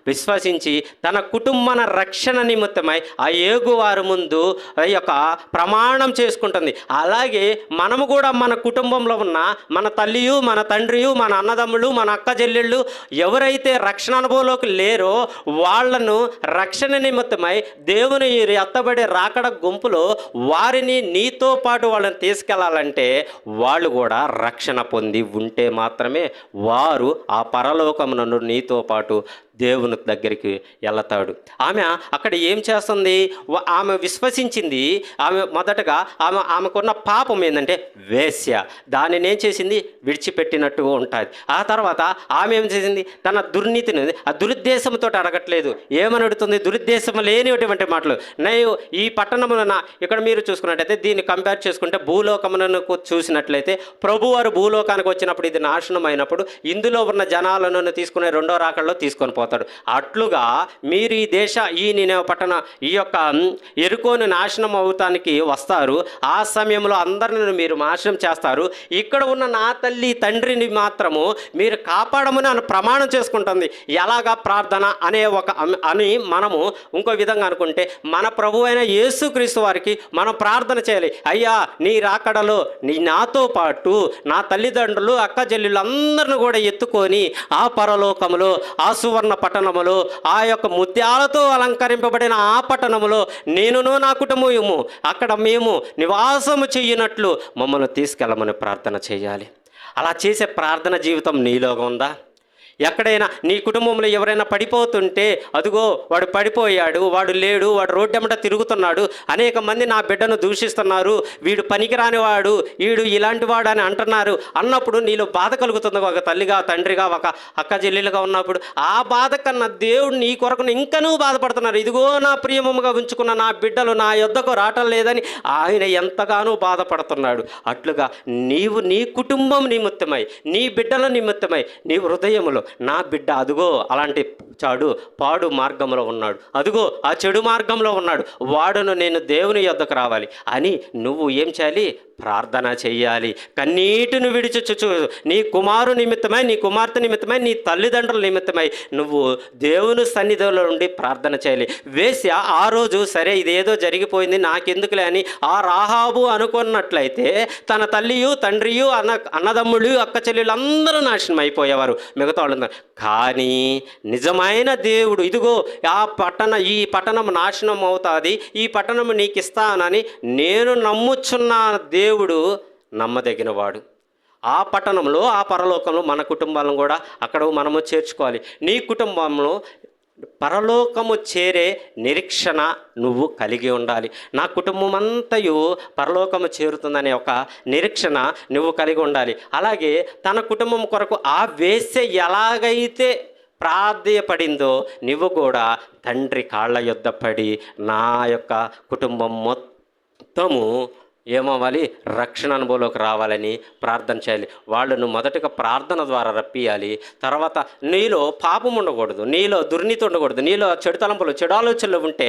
[SPEAKER 2] విశ్వసించి తన కుటుంబన రక్షణ నిమిత్తమై ఆ ఏగువారి ముందు ఆ యొక్క ప్రమాణం చేసుకుంటుంది. అలాగే మనము కూడా మన కుటుంబంలో ఉన్న మన తల్లియు మన తండ్రియు మన అన్నదమ్ములు మన అక్క చెల్లెళ్ళు ఎవరైతే రక్షణ అనుభవంలోకి లేరో వాళ్ళను రక్షణ నిమిత్తమై దేవుని ఎత్తబడే రాకడ గుంపులో వారిని నీతో పాటు వాళ్ళని తీసుకెళ్లాలంటే వాళ్ళు కూడా రక్షణ పొంది ఉంటే మాత్రమే వారు ఆ పరలోకమునందు నీతో పాటు దేవుని దగ్గరికి వెళతాడు. ఆమె అక్కడ ఏం చేస్తుంది? ఆమె విశ్వసించింది. ఆమె మొదటగా ఆమెకున్న పాపం ఏంటంటే వేశ్య. దానిని ఏం చేసింది? విడిచిపెట్టినట్టుగా ఉంటుంది. ఆ తర్వాత ఆమె ఏం చేసింది? తన దుర్నీతిని ఆ దురుద్దేశంతో అడగట్లేదు. ఏమని అడుగుతుంది? దురుద్దేశం లేనిటువంటి మాటలు. నేను ఈ పట్టణమున ఇక్కడ మీరు చూసుకున్నట్టయితే దీన్ని కంపేర్ చేసుకుంటే భూలోకమునకు చూసినట్లయితే ప్రభువారు భూలోకానికి వచ్చినప్పుడు ఇది నాశనం అయినప్పుడు ఇందులో ఉన్న జనాలను తీసుకునే రెండో రాకడలో తీసుకొని పోతాడు. అట్లుగా మీరు ఈ నినెవ పట్టణ ఈ యొక్క ఎరుకోని నాశనం అవుతానికి వస్తారు. ఆ సమయంలో అందరిని మీరు నాశనం చేస్తారు. ఇక్కడ ఉన్న నా తల్లి తండ్రిని మాత్రము మీరు కాపాడమని అని ప్రమాణం చేసుకుంటుంది. ఎలాగా ప్రార్థన అనే అని మనము ఇంకో విధంగా అనుకుంటే మన ప్రభు అయిన యేసుక్రీస్తు వారికి మనం ప్రార్థన చేయాలి. అయ్యా నీ రాకడలో నాతో పాటు నా తల్లిదండ్రులు అక్క చెల్లెళ్ళు అందరిని కూడా ఎత్తుకొని ఆ పరలోకములో ఆ సువర్ణ పట్టణములో ఆ యొక్క ముత్యాలతో అలంకరింపబడిన ఆ పట్టణములో నేనును నా కుటుంబము అక్కడ మేము నివాసము చెయ్యనట్లు మమ్మల్ని తీసుకెళ్ళమని ప్రార్థన చేయాలి. అలా చేసే ప్రార్థన జీవితం నీలో ఉందా? ఎక్కడైనా నీ కుటుంబంలో ఎవరైనా పడిపోతుంటే అదిగో వాడు పడిపోయాడు, వాడు లేడు, వాడు రోడ్డెమ్మట తిరుగుతున్నాడు, అనేక మంది నా బిడ్డను దూషిస్తున్నారు, వీడు పనికిరాని వాడు, వీడు ఇలాంటి వాడు అని అంటున్నారు అన్నప్పుడు నీలో బాధ కలుగుతుంది. ఒక తల్లిగా తండ్రిగా ఒక అక్క చెల్లెలుగా ఉన్నప్పుడు ఆ బాధ కన్నా దేవుడు నీ కొరకు ఇంకా నువ్వు బాధపడుతున్నారు. ఇదిగో నా ప్రియముగా ఉంచుకున్న నా బిడ్డలు నా యొద్దకు రావటం లేదని ఆయన ఎంతగానో బాధపడుతున్నాడు. అట్లుగా నీవు నీ కుటుంబం నిమిత్తమై నీ బిడ్డల నిమిత్తమై నీ హృదయంలో నా బిడ్డ అదుగో అలాంటి పాడు మార్గంలో ఉన్నాడు, అదుగో ఆ చెడు మార్గంలో ఉన్నాడు, వాడును నేను దేవుని యొద్దకు రావాలి అని నువ్వు ఏం చేయాలి? ప్రార్థన చెయ్యాలి. కన్నీటిని విడిచుచు నీ కుమారు నిమిత్తమై నీ కుమార్తె నిమిత్తమై నీ తల్లిదండ్రుల నిమిత్తమై నువ్వు దేవుని సన్నిధిలో ఉండి ప్రార్థన చేయాలి. వేశ్య ఆ రోజు సరే ఇదేదో జరిగిపోయింది నాకెందుకులే అని ఆ రాహాబు అనుకున్నట్లయితే తన తల్లియు తండ్రియు అన్నదమ్ముళ్ళు అక్క చెల్లెళ్ళు అందరూ నాశనం అయిపోయేవారు, మిగతా వాళ్ళు. కానీ నిజమైన దేవుడు ఇదిగో ఈ పట్టణం నాశనం అవుతుంది, ఈ పట్టణం నీకు ఇస్తానని నేను నమ్ముచున్న దేవుడు నమ్మదగినవాడు. ఆ పట్టణంలో ఆ పరలోకంలో మన కుటుంబాలను కూడా అక్కడ మనము చేర్చుకోవాలి. నీ కుటుంబంలో పరలోకము చేరే నిరీక్షణ నువ్వు కలిగి ఉండాలి. నా కుటుంబం అంతయు పరలోకము చేరుతుందనే ఒక నిరీక్షణ నువ్వు కలిగి ఉండాలి. అలాగే తన కుటుంబం కొరకు ఆ వేశ్య ఎలాగైతే ప్రాధేయపడిందో నువ్వు కూడా తండ్రి కాళ్ళ యొద్ద పడి నా యొక్క కుటుంబం మొత్తము ఏమవ్వాలి? రక్షణ అనుభవంలోకి రావాలని ప్రార్థన చేయాలి. వాళ్ళను మొదటగా ప్రార్థన ద్వారా రప్పియాలి. తర్వాత నీలో పాపం ఉండకూడదు, నీలో దుర్నీతి ఉండకూడదు, నీలో చెడు తలంపులు చెడు ఆలోచనలు ఉంటే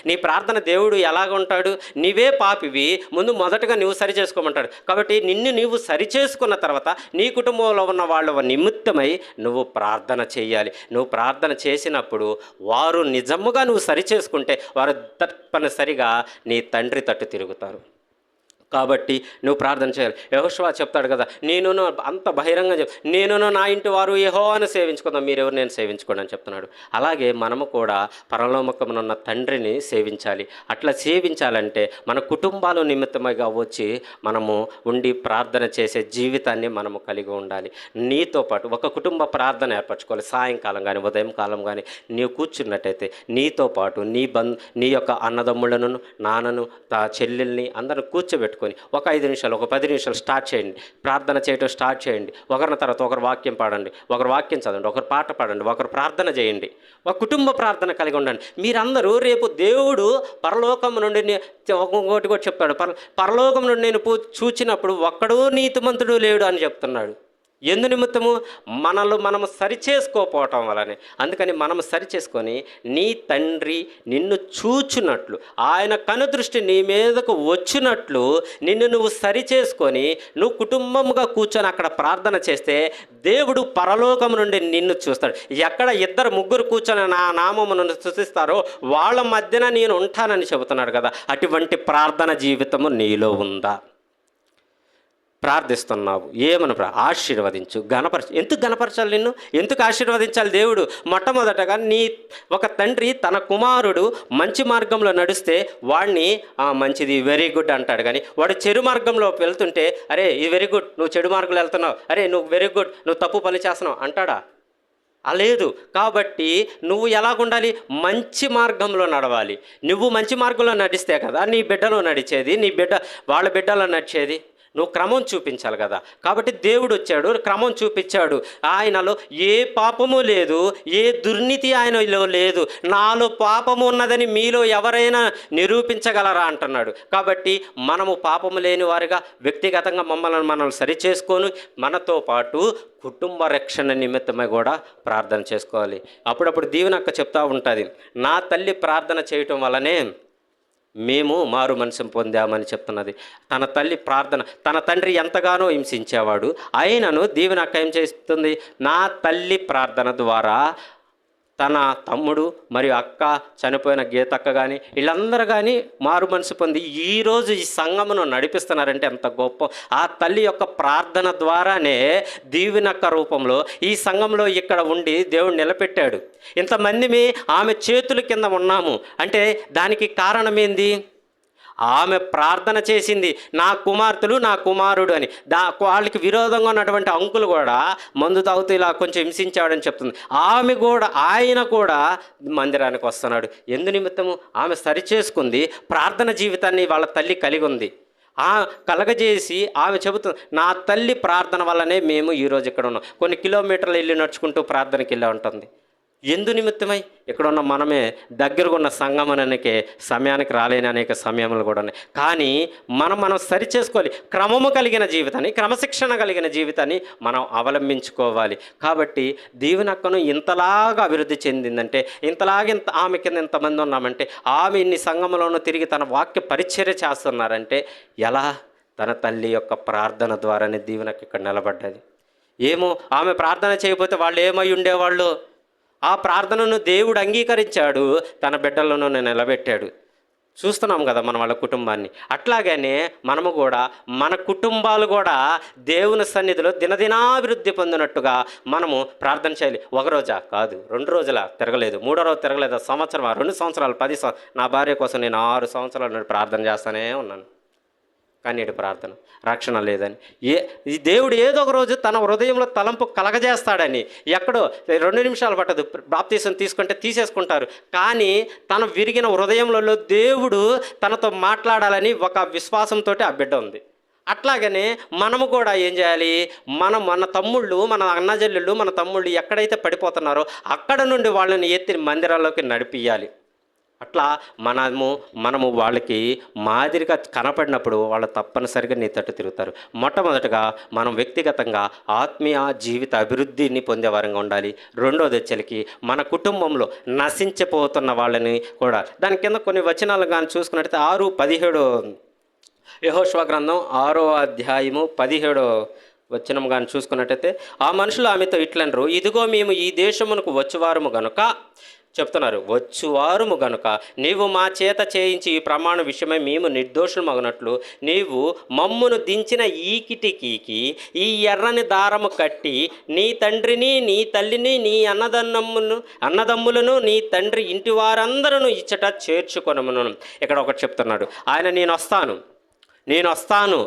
[SPEAKER 2] నీ ప్రార్థన దేవుడు ఎలాగ ఉంటాడు? నీవే పాపివి, ముందు మొదటగా నువ్వు సరి చేసుకోమంటాడు. కాబట్టి నిన్ను నీవు సరి చేసుకున్న తర్వాత నీ కుటుంబంలో ఉన్న వాళ్ళ నిమిత్తమై నువ్వు ప్రార్థన చేయాలి. నువ్వు ప్రార్థన చేసినప్పుడు వారు నిజముగా నువ్వు సరి చేసుకుంటే వారు తప్పనిసరిగా నీ తండ్రి తట్టు తిరుగుతారు. కాబట్టి నువ్వు ప్రార్థన చేయాలి. యెహోషువ చెప్తాడు కదా, నేను అంత బహిరంగ నేను నా ఇంటి వారు యెహోవాను సేవించుకుందాం, మీరెవరు నేను సేవించుకోండి అని చెప్తున్నాడు. అలాగే మనము కూడా పరలోకమునున్న తండ్రిని సేవించాలి. అట్లా సేవించాలంటే మన కుటుంబాల నిమిత్తమైగా వచ్చి మనము ఉండి ప్రార్థన చేసే జీవితాన్ని మనము కలిగి ఉండాలి. నీతో పాటు ఒక కుటుంబ ప్రార్థన ఏర్పరచుకోవాలి. సాయంకాలం కానీ ఉదయం కాలం కానీ నీవు కూర్చున్నట్టయితే నీతో పాటు నీ యొక్క అన్నదమ్ములను, నాన్నను, చెల్లెల్ని అందరూ కూర్చోబెట్టుకొని ఒక 5 నిమిషాలు, ఒక 10 నిమిషాలు స్టార్ట్ చేయండి. ప్రార్థన చేయటం స్టార్ట్ చేయండి. ఒకరిన తర్వాత ఒకరు వాక్యం పాడండి, ఒకరు వాక్యం చదవండి, ఒకరు పాట పాడండి, ఒకరు ప్రార్థన చేయండి. ఒక కుటుంబ ప్రార్థన కలిగి ఉండండి. మీరందరూ రేపు దేవుడు పరలోకం నుండి ఇంకోటి కూడా చెప్తాడు, పరలోకం నుండి నేను చూచినప్పుడు ఒక్కడూ నీతిమంతుడు లేడు అని చెప్తున్నాడు. ఎందు నిమిత్తము? మనము సరిచేసుకోపోవటం వలనే. అందుకని మనము సరిచేసుకొని నీ తండ్రి నిన్ను చూచున్నట్లు, ఆయన కనుదృష్టి నీ మీదకు వచ్చినట్లు నిన్ను నువ్వు సరిచేసుకొని నువ్వు కుటుంబంగా కూర్చొని అక్కడ ప్రార్థన చేస్తే దేవుడు పరలోకం నుండి నిన్ను చూస్తాడు. ఎక్కడ 2-3 కూర్చొని నా నామమును స్తుతిస్తారో వాళ్ళ మధ్యన నేను ఉంటానని చెబుతున్నాడు కదా. అటువంటి ప్రార్థన జీవితము నీలో ఉందా? ప్రార్థిస్తున్నావు, ఏమని ఆశీర్వదించు, ఎందుకు గణపరచాలి? నిన్ను ఎందుకు ఆశీర్వదించాలి దేవుడు? మొట్టమొదటగా ఒక తండ్రి తన కుమారుడు మంచి మార్గంలో నడిస్తే వాడిని మంచిది, వెరీ గుడ్ అంటాడు. కానీ వాడు చెడు మార్గంలో వెళ్తుంటే, అరే ఇది వెరీ గుడ్, నువ్వు చెడు మార్గంలో వెళ్తున్నావు, అరే నువ్వు వెరీ గుడ్, నువ్వు తప్పు పని చేస్తున్నావు అంటాడా? లేదు. కాబట్టి నువ్వు ఎలాగుండాలి? మంచి మార్గంలో నడవాలి. నువ్వు మంచి మార్గంలో నడిస్తే కదా నీ బిడ్డలో నడిచేది, వాళ్ళ బిడ్డలో నడిచేది. నువ్వు క్రమం చూపించాలి కదా. కాబట్టి దేవుడు వచ్చాడు, క్రమం చూపించాడు. ఆయనలో ఏ పాపము లేదు, ఏ దుర్నీతి ఆయనలో లేదు. నాలో పాపము ఉన్నదని మీలో ఎవరైనా నిరూపించగలరా అంటున్నాడు. కాబట్టి మనము పాపము లేని వారిగా వ్యక్తిగతంగా మనం సరిచేసుకొని మనతో పాటు కుటుంబ రక్షణ నిమిత్తమై కూడా ప్రార్థన చేసుకోవాలి. అప్పుడప్పుడు దీవెనక్క చెప్తా ఉంటుంది, నా తల్లి ప్రార్థన చేయటం వల్లనే మేము మారు మనసు పొందామని చెప్తున్నది. తన తల్లి ప్రార్థన, తన తండ్రి ఎంతగానో హింసించేవాడు, అయినను దీవెనక్క ఏం చేస్తుంది? నా తల్లి ప్రార్థన ద్వారా తన తమ్ముడు మరియు అక్క, చనిపోయిన గీతక్క కానీ వీళ్ళందరూ కానీ మారు మనసు పొంది ఈరోజు ఈ సంఘమును నడిపిస్తున్నారంటే ఎంత గొప్ప. ఆ తల్లి యొక్క ప్రార్థన ద్వారానే దీవెనక్క రూపంలో ఈ సంఘంలో ఇక్కడ ఉండి దేవుడు నిలబెట్టాడు. ఇంతమంది ఆమె చేతుల కింద ఉన్నాము అంటే దానికి కారణమేంది? ఆమె ప్రార్థన చేసింది, నా కుమార్తెలు నా కుమారుడు అని. వాళ్ళకి విరోధంగా ఉన్నటువంటి అంకులు కూడా మందు తాగుతూ ఇలా కొంచెం హింసించాడని చెప్తుంది. ఆయన కూడా మందిరానికి వస్తున్నాడు. ఎందు నిమిత్తము? ఆమె సరిచేసుకుంది, ప్రార్థన జీవితాన్ని వాళ్ళ తల్లి కలిగి ఉంది. కలగజేసి ఆమె చెబుతుంది, నా తల్లి ప్రార్థన వల్లనే మేము ఈరోజు ఇక్కడ ఉన్నాం. కొన్ని కిలోమీటర్లు వెళ్ళి నడుచుకుంటూ ప్రార్థనకి వెళ్ళి ఉంటుంది. ఎందు నిమిత్తమై? ఇక్కడ ఉన్న మనమే దగ్గరగా ఉన్న సంగమనానికి సమయానికి రాలేని అనేక సమయములు కూడా ఉన్నాయి. కానీ మనం సరిచేసుకోవాలి. క్రమము కలిగిన జీవితాన్ని, క్రమశిక్షణ కలిగిన జీవితాన్ని మనం అవలంబించుకోవాలి. కాబట్టి దీవెనక్కను ఇంతలాగా అభివృద్ధి చెందిందంటే, ఆమె కింద ఇంతమంది ఉన్నామంటే, ఆమె ఇన్ని సంఘములోనూ తిరిగి తన వాక్య పరిచర్య చేస్తున్నారంటే ఎలా? తన తల్లి యొక్క ప్రార్థన ద్వారానే దీవెనక్క ఇక్కడ నిలబడ్డది. ఏమో ఆమె ప్రార్థన చేయకపోతే వాళ్ళు ఏమై ఉండేవాళ్ళు? ఆ ప్రార్థనను దేవుడు అంగీకరించాడు, తన బిడ్డలను నిలబెట్టాడు. చూస్తున్నాం కదా మన వాళ్ళ కుటుంబాన్ని. అట్లాగనే మనము కూడా మన కుటుంబాలు కూడా దేవుని సన్నిధిలో దినదినాభివృద్ధి పొందినట్టుగా మనము ప్రార్థన చేయాలి. ఒక రోజా కాదు, 2 రోజుల తిరగలేదు, 3వ రోజు తిరగలేదు, సంవత్సరం, 2 సంవత్సరాలు, 10 సంవత్సరాలు. నా భార్య కోసం నేను 6 సంవత్సరాల నుండి ప్రార్థన చేస్తూనే ఉన్నాను. కన్నీటి ప్రార్థన, రక్షణ లేదని. ఈ దేవుడు ఏదో ఒక రోజు తన హృదయంలో తలంపు కలగజేస్తాడని. ఎక్కడో 2 నిమిషాలు పట్టదు, బాప్తీసం తీసుకుంటే తీసేసుకుంటారు. కానీ తన విరిగిన హృదయంలో దేవుడు తనతో మాట్లాడాలని ఒక విశ్వాసంతో ఆ బిడ్డ ఉంది. అట్లాగనే మనము కూడా ఏం చేయాలి? మన తమ్ముళ్ళు, మన అన్నజల్లుళ్ళు, మన తమ్ముళ్ళు ఎక్కడైతే పడిపోతున్నారో అక్కడ నుండి వాళ్ళని ఎత్తి మందిరాల్లోకి నడిపియాలి. అట్లా మనము వాళ్ళకి మాదిరిగా కనపడినప్పుడు వాళ్ళు తప్పనిసరిగా నీ తట్టు తిరుగుతారు. మొట్టమొదటగా మనం వ్యక్తిగతంగా ఆత్మీయ జీవిత అభివృద్ధిని పొందేవారంగా ఉండాలి. రెండోది వచ్చేసరికి మన కుటుంబంలో నశించిపోతున్న వాళ్ళని కూడా, దాని కింద కొన్ని వచనాలు కానీ చూసుకున్నట్టయితే 6:17 యెహోషువ గ్రంథం 6వ అధ్యాయము 17వ వచనం కానీ చూసుకున్నట్టయితే, ఆ మనుషులు ఆమెతో ఇట్లనరు, ఇదిగో మేము ఈ దేశమునకు వచ్చేవారము గనుక చెప్తున్నారు, వచ్చువారుము గనుక నీవు మా చేత చేయించి ఈ ప్రమాణ విషయమై మేము నిర్దోషులమగునట్లు నీవు మమ్మును దించిన ఈ కిటికీకి ఈ ఎర్రని దారము కట్టి నీ తండ్రిని నీ తల్లిని నీ అన్నదమ్ములను నీ తండ్రి ఇంటి వారందరూ ఇచ్చట చేర్చుకొనమును. ఇక్కడ ఒకటి చెప్తున్నాడు ఆయన, నేను వస్తాను.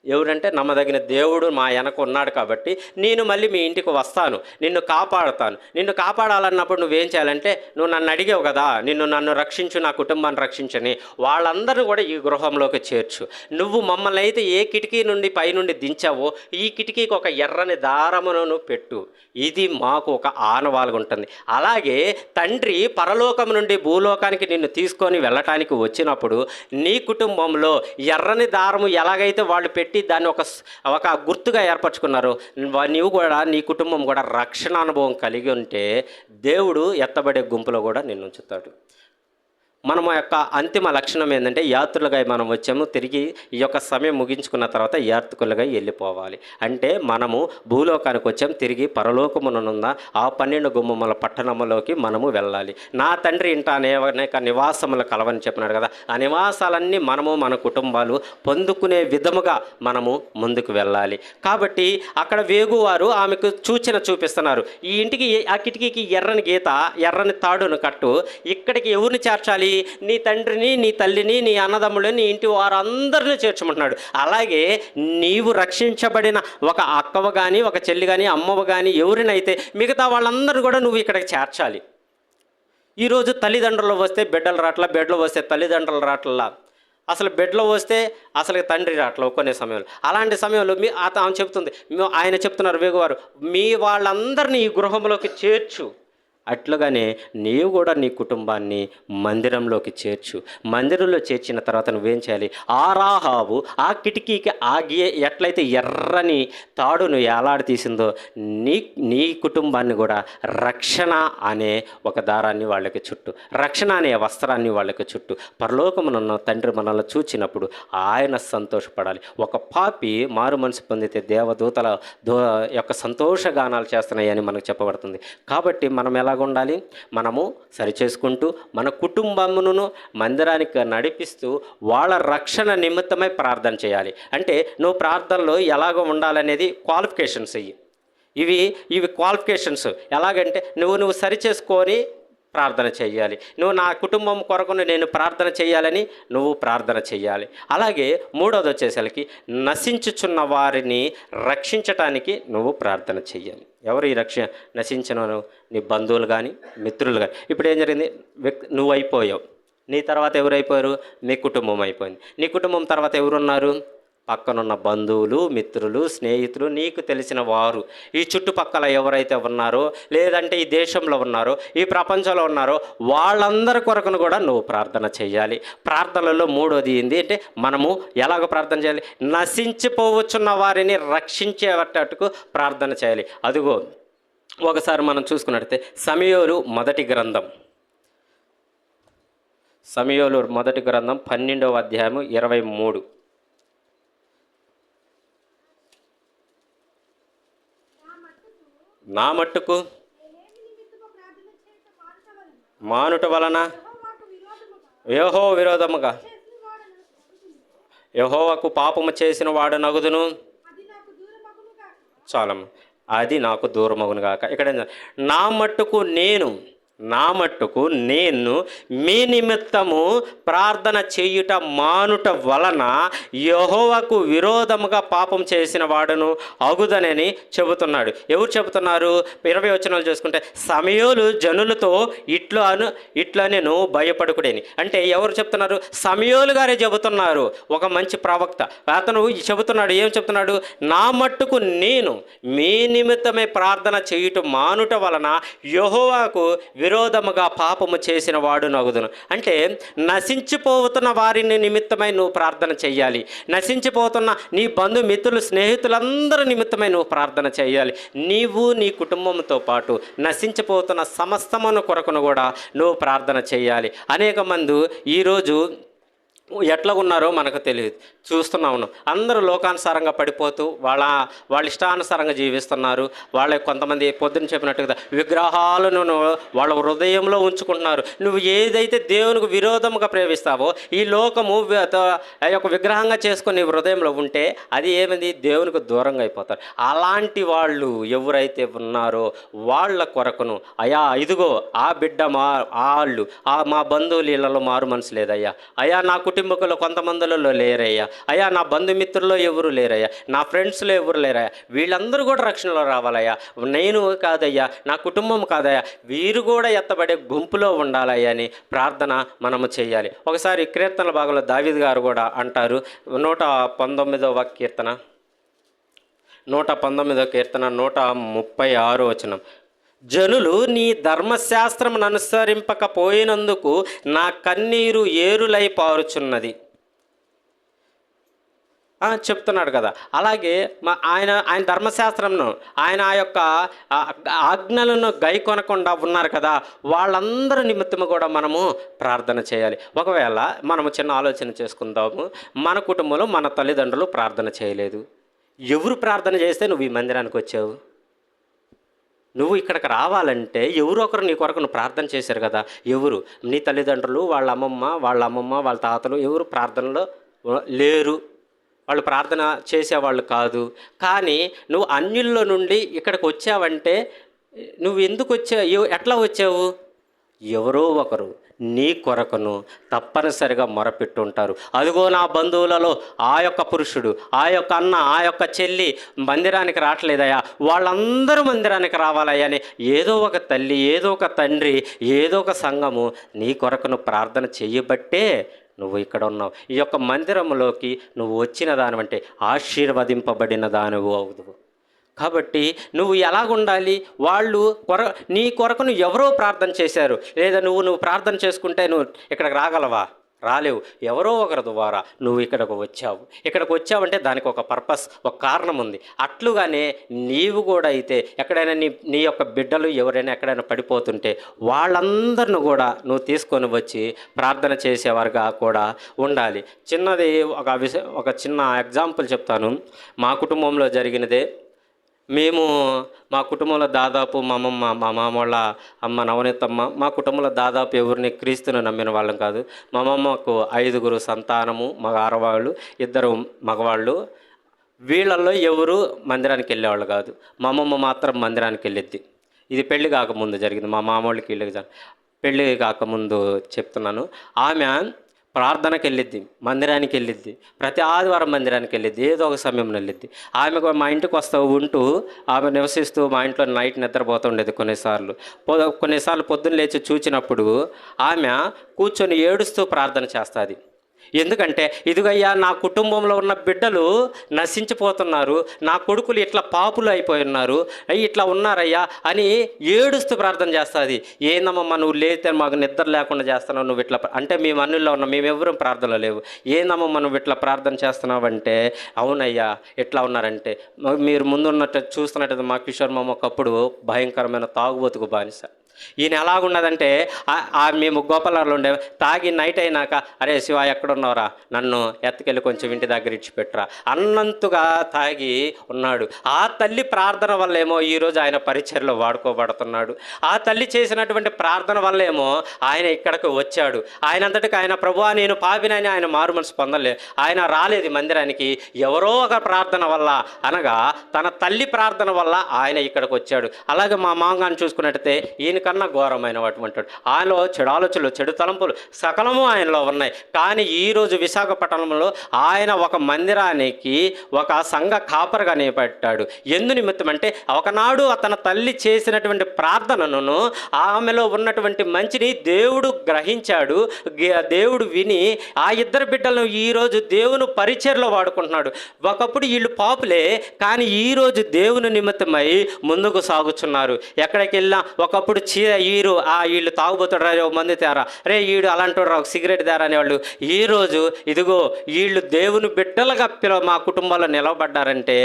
[SPEAKER 2] ఎవరంటే నమ్మదగిన దేవుడు మా వెనక ఉన్నాడు కాబట్టి నేను మళ్ళీ మీ ఇంటికి వస్తాను, నిన్ను కాపాడుతాను. నిన్ను కాపాడాలన్నప్పుడు నువ్వేం చేయాలంటే, నువ్వు నన్ను అడిగావు కదా, నన్ను రక్షించు, నా కుటుంబాన్ని రక్షించని, వాళ్ళందరూ కూడా ఈ గృహంలోకి చేర్చు. నువ్వు మమ్మల్ని అయితే ఏ కిటికీ నుండి పైనుండి దించావో ఈ కిటికీకి ఒక ఎర్రని దారమును పెట్టు. ఇది మాకు ఒక ఆనవాలుగా ఉంటుంది. అలాగే తండ్రి పరలోకం నుండి భూలోకానికి నిన్ను తీసుకొని వెళ్ళటానికి వచ్చినప్పుడు నీ కుటుంబంలో ఎర్రని దారము ఎలాగైతే వాళ్ళు పెట్టి దాన్ని ఒక గుర్తుగా ఏర్పరచుకున్నారు, నీవు కూడా నీ కుటుంబం కూడా రక్షణ అనుభవం కలిగి ఉంటే దేవుడు ఎత్తబడే గుంపులో కూడా నిన్ను ఉంచుతాడు. మనము యొక్క అంతిమ లక్షణం ఏంటంటే, యాత్రులుగా మనం వచ్చాము, తిరిగి ఈ యొక్క సమయం ముగించుకున్న తర్వాత యాత్రికులుగా వెళ్ళిపోవాలి. అంటే మనము భూలోకానికి వచ్చాం, తిరిగి పరలోకమునున్న ఆ 12 గుమ్మముల పట్టణములోకి మనము వెళ్ళాలి. నా తండ్రి ఇంట అనేక నివాసములు కలవని చెప్పినాడు కదా, ఆ నివాసాలన్నీ మనము మన కుటుంబాలు పొందుకునే విధముగా మనము ముందుకు వెళ్ళాలి. కాబట్టి అక్కడ వేగువారు ఆమెకు సూచన చూపిస్తున్నారు, ఈ ఇంటికి ఆ కిటికీకి ఎర్రని గీత, ఎర్రని తాడును కట్టు, ఇక్కడికి ఎవరిని చేర్చాలి, నీ తండ్రిని నీ తల్లిని నీ అన్నదమ్ములని నీ ఇంటి వారందరినీ చేర్చమంటున్నాడు. అలాగే నీవు రక్షించబడిన ఒక అక్కవ కానీ ఒక చెల్లి కానీ అమ్మవ కానీ ఎవరినైతే మిగతా వాళ్ళందరూ కూడా నువ్వు ఇక్కడికి చేర్చాలి. ఈరోజు తల్లిదండ్రులు వస్తే బిడ్డలు రాట్లా, బిడ్డలు వస్తే తల్లిదండ్రులు రాట్లా, అసలు బెడ్లో వస్తే అసలు తండ్రి రాట్లా కొన్ని సమయంలో. అలాంటి సమయంలో ఆమె చెప్తుంది, ఆయన చెప్తున్నారు వేగువారు, మీ వాళ్ళందరినీ ఈ గృహంలోకి చేర్చు. అట్లుగానే నీవు కూడా నీ కుటుంబాన్ని మందిరంలోకి చేర్చు. మందిరంలో చేర్చిన తర్వాత నువ్వేం చేయాలి, ఆ రాహాబు ఆ కిటికీకి ఎట్లయితే ఎర్రని తాడును ఏలాడి తీసిందో నీ కుటుంబాన్ని కూడా రక్షణ అనే ఒక దారాన్ని వాళ్ళకి చుట్టు, రక్షణ అనే వస్త్రాన్ని వాళ్ళకి చుట్టు. పరలోకమునున్న తండ్రి మనల్ని చూచినప్పుడు ఆయన సంతోషపడాలి. ఒక పాపి మారు మనసు పొందితే దేవదూతల యొక్క సంతోషగానాలు చేస్తున్నాయని మనకు చెప్పబడుతుంది. కాబట్టి మనం ఎలా ఉండాలి, మనము సరిచేసుకుంటూ మన కుటుంబమును మందిరానికి నడిపిస్తూ వాళ్ళ రక్షణ నిమిత్తమై ప్రార్థన చేయాలి. అంటే నువ్వు ప్రార్థనలో ఎలాగో ఉండాలనేది క్వాలిఫికేషన్స్ ఇవి క్వాలిఫికేషన్స్. ఎలాగంటే నువ్వు సరిచేసుకొని ప్రార్థన చేయాలి. నువ్వు నా కుటుంబం కొరకు నేను ప్రార్థన చేయాలని నువ్వు ప్రార్థన చేయాలి. అలాగే మూడోది వచ్చేసరికి నశించుచున్న వారిని రక్షించటానికి నువ్వు ప్రార్థన చేయాలి. ఎవరు ఈ నశించిన నీ బంధువులు కానీ మిత్రులు కానీ. ఇప్పుడు ఏం జరిగింది, నువ్వు అయిపోయావు, నీ తర్వాత ఎవరు అయిపోయారు, నీ కుటుంబం అయిపోయింది. నీ కుటుంబం తర్వాత ఎవరున్నారు, పక్కనున్న బంధువులు మిత్రులు స్నేహితులు నీకు తెలిసిన వారు, ఈ చుట్టుపక్కల ఎవరైతే ఉన్నారో లేదంటే ఈ దేశంలో ఉన్నారో ఈ ప్రపంచంలో ఉన్నారో వాళ్ళందరి కొరకును కూడా నువ్వు ప్రార్థన చేయాలి. ప్రార్థనలో మూడోది ఏంటి అంటే మనము ఎలాగో ప్రార్థన చేయాలి, నశించిపోవచ్చున్న వారిని రక్షించేటట్టుకు ప్రార్థన చేయాలి. అదిగో ఒకసారి మనం చూసుకున్నట్లయితే సమూయేలు మొదటి గ్రంథం 12వ అధ్యాయము 23. నా మట్టుకు మానుట వలన యెహోవా విరోధముగా యెహోవాకు పాపము చేసిన వాడు నగుదును, చాలమ్మ, అది నాకు దూరమగును గాక. ఇక్కడ నా మట్టుకు నేను మీ నిమిత్తము ప్రార్థన చేయుట మానుట వలన యెహోవాకు విరోధముగా పాపం చేసిన వాడును అగుదనని చెబుతున్నాడు. ఎవరు చెబుతున్నారు, 20 వచనాలు చూసుకుంటే సమూయేలు జనులతో ఇట్లా నేను భయపడుకుడేని. అంటే ఎవరు చెప్తున్నారు, సమూయేలు గారే చెబుతున్నారు. ఒక మంచి ప్రవక్త అతను చెబుతున్నాడు. ఏం చెప్తున్నాడు, నా మట్టుకు నేను మీ నిమిత్తమే ప్రార్థన చేయుట మానుట వలన యెహోవాకు విరోధముగా పాపము చేసిన వాడు నగుదును. అంటే నశించిపోతున్న వారిని నిమిత్తమై నువ్వు ప్రార్థన చేయాలి. నశించిపోతున్న నీ బంధుమిత్రులు స్నేహితులందరి నిమిత్తమై నువ్వు ప్రార్థన చేయాలి. నీవు నీ కుటుంబంతో పాటు నశించిపోతున్న సమస్తమును కొరకును కూడా నువ్వు ప్రార్థన చేయాలి. అనేక మంది ఈరోజు ఎట్లా ఉన్నారో మనకు తెలియదు. చూస్తూనే ఉన్నాం, అందరూ లోకానుసారంగా పడిపోతూ వాళ్ళ ఇష్టానుసారంగా జీవిస్తున్నారు. వాళ్ళ కొంతమంది పొద్దున్న చెప్పినట్టుగా విగ్రహాలను వాళ్ళ హృదయంలో ఉంచుకుంటున్నారు. నువ్వు ఏదైతే దేవునికి విరోధముగా ప్రేమిస్తావో ఈ లోకము ఆ యొక్క విగ్రహంగా చేసుకొని నీ హృదయంలో ఉంటే అది ఏమైంది, దేవునికి దూరంగా అయిపోతారు. అలాంటి వాళ్ళు ఎవరైతే ఉన్నారో వాళ్ళ కొరకును, అయా ఇదిగో ఆ బిడ్డ మా బంధువులు ఇళ్లలో మారు మనసు లేదయ్యా, అయా నా కుటుంబకులు కొంతమందిలో లేరయ్యా, అయ్యా నా బంధుమిత్రుల్లో ఎవరు లేరయ్యా, నా ఫ్రెండ్స్లో ఎవరు లేరయ్యా, వీళ్ళందరూ కూడా రక్షణలో రావాలయ్యా, నేను కాదయ్యా, నా కుటుంబం కాదయ్యా, వీరు కూడా ఎత్తబడే గుంపులో ఉండాలయ్యా అని ప్రార్థన మనము చేయాలి. ఒకసారి కీర్తనల భాగంలో దావీదు గారు కూడా అంటారు, 119వ కీర్తన 136 వచనం, జనులు నీ ధర్మశాస్త్రమును అనుసరింపకపోయినందుకు నా కన్నీరు ఏరులై పారుచున్నది చెప్తున్నాడు కదా. అలాగే ఆయన ధర్మశాస్త్రంను, ఆయన ఆ యొక్క ఆజ్ఞలను గైకొనకుండా ఉన్నారు కదా, వాళ్ళందరూ నిమిత్తము కూడా మనము ప్రార్థన చేయాలి. ఒకవేళ మనము చిన్న ఆలోచన చేసుకుందాము, మన కుటుంబంలో మన తల్లిదండ్రులు ప్రార్థన చేయలేదు, ఎవరు ప్రార్థన చేస్తే నువ్వు ఈ మందిరానికి వచ్చావు? నువ్వు ఇక్కడికి రావాలంటే ఎవరో ఒకరు నీ కొరకు నువ్వు ప్రార్థన చేశారు కదా. ఎవరు? నీ తల్లిదండ్రులు, వాళ్ళ అమ్మమ్మ, వాళ్ళ తాతలు ఎవరు ప్రార్థనలో లేరు, వాళ్ళు ప్రార్థన చేసేవాళ్ళు కాదు. కానీ నువ్వు అన్యుల్లో నుండి ఇక్కడికి వచ్చావంటే నువ్వు ఎందుకు వచ్చావు, ఎట్లా వచ్చావు? ఎవరో ఒకరు నీ కొరకును తప్పనిసరిగా మొరపెట్టుంటారు. అదిగో నా బంధువులలో ఆ యొక్క పురుషుడు, ఆ యొక్క అన్న, ఆ యొక్క చెల్లి మందిరానికి రావట్లేదయ్యా, వాళ్ళందరూ మందిరానికి రావాలయ్యా అని ఏదో ఒక తల్లి, ఏదో ఒక తండ్రి, ఏదో ఒక సంఘము నీ కొరకును ప్రార్థన చేయబట్టే నువ్వు ఇక్కడ ఉన్నావు. ఈ యొక్క మందిరంలోకి నువ్వు వచ్చిన దానివంటే ఆశీర్వదింపబడిన దానివు అవుదువు. కాబట్టి నువ్వు ఎలాగుండాలి? వాళ్ళు నీ కొరకును ఎవరో ప్రార్థన చేశారు, లేదా నువ్వు ప్రార్థన చేసుకుంటే నువ్వు ఇక్కడికి రాగలవా? రాలేవు. ఎవరో ఒకరి ద్వారా నువ్వు ఇక్కడికి వచ్చావు. ఇక్కడికి వచ్చావంటే దానికి ఒక పర్పస్, ఒక కారణం ఉంది. అట్లుగానే నీవు కూడా అయితే ఎక్కడైనా నీ యొక్క బిడ్డలు ఎవరైనా ఎక్కడైనా పడిపోతుంటే వాళ్ళందరిని కూడా నువ్వు తీసుకొని వచ్చి ప్రార్థన చేసేవారుగా కూడా ఉండాలి. చిన్నది ఒక చిన్న ఎగ్జాంపుల్ చెప్తాను. మా కుటుంబంలో జరిగినదే. మా కుటుంబంలో దాదాపు మా అమ్మమ్మ, మా మామ వాళ్ళ అమ్మ నవనీతమ్మ, మా కుటుంబంలో దాదాపు ఎవరిని క్రీస్తుని నమ్మిన వాళ్ళం కాదు. మా అమ్మమ్మకు 5 సంతానము, ఆడవాళ్ళు, 2 మగవాళ్ళు. వీళ్ళల్లో ఎవరు మందిరానికి వెళ్ళేవాళ్ళు కాదు. మా అమ్మమ్మ మాత్రం మందిరానికి వెళ్ళిద్ది. ఇది పెళ్లి కాకముందు జరిగింది. మా మామూళ్ళకి పెళ్ళి కాకముందు చెప్తున్నాను. ఆమె ప్రార్థనకి వెళ్ళిద్ది, మందిరానికి వెళ్ళిద్ది, ప్రతి ఆదివారం మందిరానికి వెళ్ళిద్ది, ఏదో ఒక సమయంలో వెళ్ళిద్ది. ఆమె మా ఇంటికి ఉంటూ ఆమె నివసిస్తూ మా ఇంట్లో నైట్ నిద్రపోతుండేది. కొన్నిసార్లు పొద్దున్న లేచి చూచినప్పుడు ఆమె కూర్చొని ఏడుస్తూ ప్రార్థన చేస్తుంది. ఎందుకంటే ఇదిగయ్యా నా కుటుంబంలో ఉన్న బిడ్డలు నశించిపోతున్నారు, నా కొడుకులు ఇట్లా పాపులు అయిపోయి ఉన్నారు, ఇట్లా ఉన్నారయ్యా అని ఏడుస్తూ ప్రార్థన చేస్తుంది. ఏందమ్మమ్మ నువ్వు లేతే మాకు నిద్ర లేకుండా చేస్తున్నావు, నువ్వు ఇట్లా అంటే మేము అన్నిల్లో ఉన్నాం, మేమెవరూ ప్రార్థనలో లేవు, ఏందమ్మమ్మ నువ్వు ఇట్లా ప్రార్థన చేస్తున్నావంటే, అవునయ్యా ఎట్లా ఉన్నారంటే, మీరు ముందున్నట్టు చూస్తున్నట్టు మా కిషోర్ మామ ఒకప్పుడు భయంకరమైన తాగుబోతుకు బానిస. ఈయన ఎలాగున్నదంటే మేము గోపాలలో ఉండే, తాగి నైట్ అయినాక అరే శివ ఎక్కడున్నావురా, నన్ను ఎత్తుకెళ్ళి కొంచెం ఇంటి దగ్గర ఇచ్చిపెట్టురా అన్నంతగా తాగి ఉన్నాడు. ఆ తల్లి ప్రార్థన వల్లేమో ఈరోజు ఆయన పరిచర్లో వాడుకోబడుతున్నాడు. ఆ తల్లి చేసినటువంటి ప్రార్థన వల్లేమో ఆయన ఇక్కడికి వచ్చాడు. ఆయనంతటికి ఆయన ప్రభువా నేను పాపినని ఆయన మారు మనసు పొందలే, ఆయన రాలేదు మందిరానికి, ఎవరో ఒక ప్రార్థన వల్ల, అనగా తన తల్లి ప్రార్థన వల్ల ఆయన ఇక్కడికి వచ్చాడు. అలాగే మా మామగారిని చూసుకున్నట్టయితే ఈయన కన్నా ఘోరమైనటువంటి ఆయనలో చెడు ఆలోచనలు, చెడు తలంపులు సకలము ఆయనలో ఉన్నాయి. కానీ ఈరోజు విశాఖపట్నంలో ఆయన ఒక మందిరానికి ఒక సంఘ కాపరిగా నిలబెట్టాడు. ఎందు నిమిత్తం అంటే ఒకనాడు తన తల్లి చేసినటువంటి ప్రార్థనను, ఆమెలో ఉన్నటువంటి మంచిని దేవుడు గ్రహించాడు, దేవుడు విని ఆ 2 బిడ్డలను ఈరోజు దేవుని పరిచర్లో వాడుకుంటున్నాడు. ఒకప్పుడు వీళ్ళు పాపులే, కానీ ఈరోజు దేవుని నిమిత్తమై ముందుకు సాగుతున్నారు. ఎక్కడికి వెళ్ళినా ఒకప్పుడు వీరు వీళ్ళు తాగుబోతుడు రా మందు తేరా, రే వీడు అలాంటి రా ఒక సిగరెట్ తేరా అనేవాళ్ళు. ఈరోజు ఇదిగో వీళ్ళు దేవుని బిడ్డలుగా మా కుటుంబాల్లో నిలవబడ్డారంటే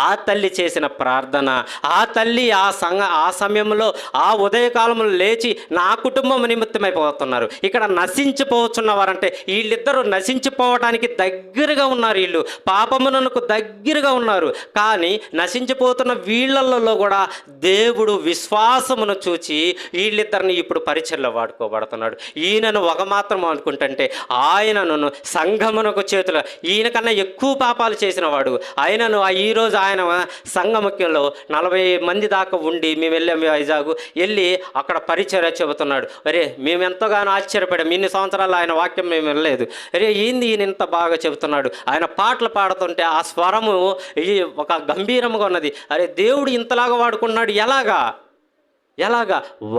[SPEAKER 2] ఆ తల్లి చేసిన ప్రార్థన, ఆ తల్లి ఆ సమయంలో ఆ ఉదయకాలంలో లేచి నా కుటుంబం నిమిత్తమైపోతున్నారు. ఇక్కడ నశించిపోతున్నవారంటే వీళ్ళిద్దరూ నశించిపోవడానికి దగ్గరగా ఉన్నారు. వీళ్ళు పాపమునకు దగ్గరగా ఉన్నారు. కానీ నశించిపోతున్న వీళ్ళల్లో కూడా దేవుడు విశ్వాసమును చూచి వీళ్ళిద్దరిని ఇప్పుడు పరిచయలో వాడుకోబడుతున్నాడు. ఈయనను ఒక మాత్రం అనుకుంటుంటే ఆయనను సంఘమునకు చేతులు, ఈయన కన్నా ఎక్కువ పాపాలు చేసిన వాడు ఆయనను. ఈరోజు ఆయన సంఘముఖ్యంలో 40 మంది దాకా ఉండి మేము వెళ్ళాము వైజాగ్, వెళ్ళి అక్కడ పరిచర్య చెబుతున్నాడు. అరే మేము ఎంతగానో ఆశ్చర్యపడాం. ఇన్ని సంవత్సరాలు ఆయన వాక్యం మేము వెళ్ళలేదు. అరే ఏంది ఈయన ఇంత బాగా చెబుతున్నాడు. ఆయన పాటలు పాడుతుంటే ఆ స్వరము ఒక గంభీరంగా ఉన్నది. అరే దేవుడు ఇంతలాగా వాడుకున్నాడు ఎలాగా?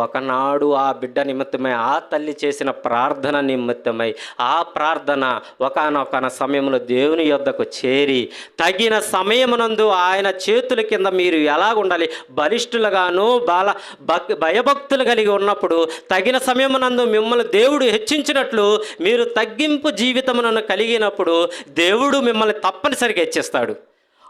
[SPEAKER 2] ఒకనాడు ఆ బిడ్డ నిమిత్తమై, ఆ తల్లి చేసిన ప్రార్థన నిమిత్తమై, ఆ ప్రార్థన ఒకానొక సమయంలో దేవుని యొద్దకు చేరి తగిన సమయమునందు ఆయన చేతుల కింద మీరు ఎలాగుండాలి, బలిష్ఠులుగాను భయభక్తులు కలిగి ఉన్నప్పుడు తగిన సమయమునందు మిమ్మల్ని దేవుడు హెచ్చించినట్లు మీరు తగ్గింపు జీవితములను కలిగినప్పుడు దేవుడు మిమ్మల్ని తప్పనిసరిగా హెచ్చిస్తాడు.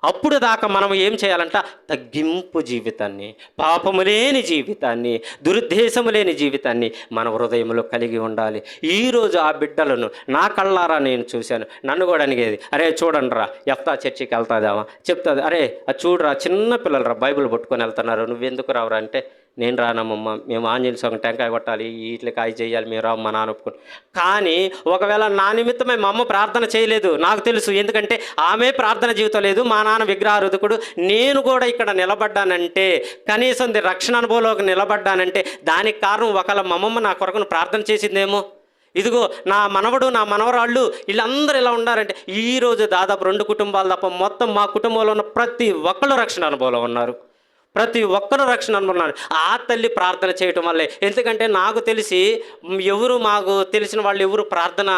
[SPEAKER 2] అప్పుడు దాకా మనం ఏం చేయాలంట? తగ్గింపు జీవితాన్ని, పాపము లేని జీవితాన్ని, దురుద్దేశము లేని జీవితాన్ని మన హృదయంలో కలిగి ఉండాలి. ఈరోజు ఆ బిడ్డలను నా కళ్ళారా నేను చూశాను. నన్ను కూడా అడిగేది, అరే చూడండి రా యెఫ్తా చర్చికి వెళ్తాదామా చెప్తుంది. అరే అది చూడరా చిన్న పిల్లలు రా బైబిల్ పట్టుకొని వెళ్తున్నారు, నువ్వెందుకు రావురా అంటే, నేను రానమ్మమ్మ, మేము ఆంజనేయ స్వామి టెంకాయ కొట్టాలి, వీటికి కాయ చేయాలి, మేము రావు మా నాన్న ఒప్పుకొని. కానీ ఒకవేళ నా నిమిత్తమే మా అమ్మ ప్రార్థన చేయలేదు, నాకు తెలుసు. ఎందుకంటే ఆమె ప్రార్థన జీవితం లేదు, మా నాన్న విగ్రహారాధకుడు. నేను కూడా ఇక్కడ నిలబడ్డానంటే, కనీసం రక్షణ అనుభవంలోకి నిలబడ్డానంటే దానికి కారణం ఒకవేళ మా అమ్మమ్మ నా కొరకును ప్రార్థన చేసిందేమో. ఇదిగో నా మనవడు నా మనవరాళ్ళు వీళ్ళందరూ ఇలా ఉండారంటే, ఈరోజు దాదాపు 2 కుటుంబాలు తప్ప మొత్తం మా కుటుంబంలో ఉన్న ప్రతి ఒక్కళ్ళు రక్షణ అనుభవంలో ఉన్నారు. ప్రతి ఒక్కరు రక్షణ అనుకున్నారు ఆ తల్లి ప్రార్థన చేయటం వల్లే. ఎందుకంటే నాకు తెలిసి మాకు తెలిసిన వాళ్ళు ఎవరు ప్రార్థన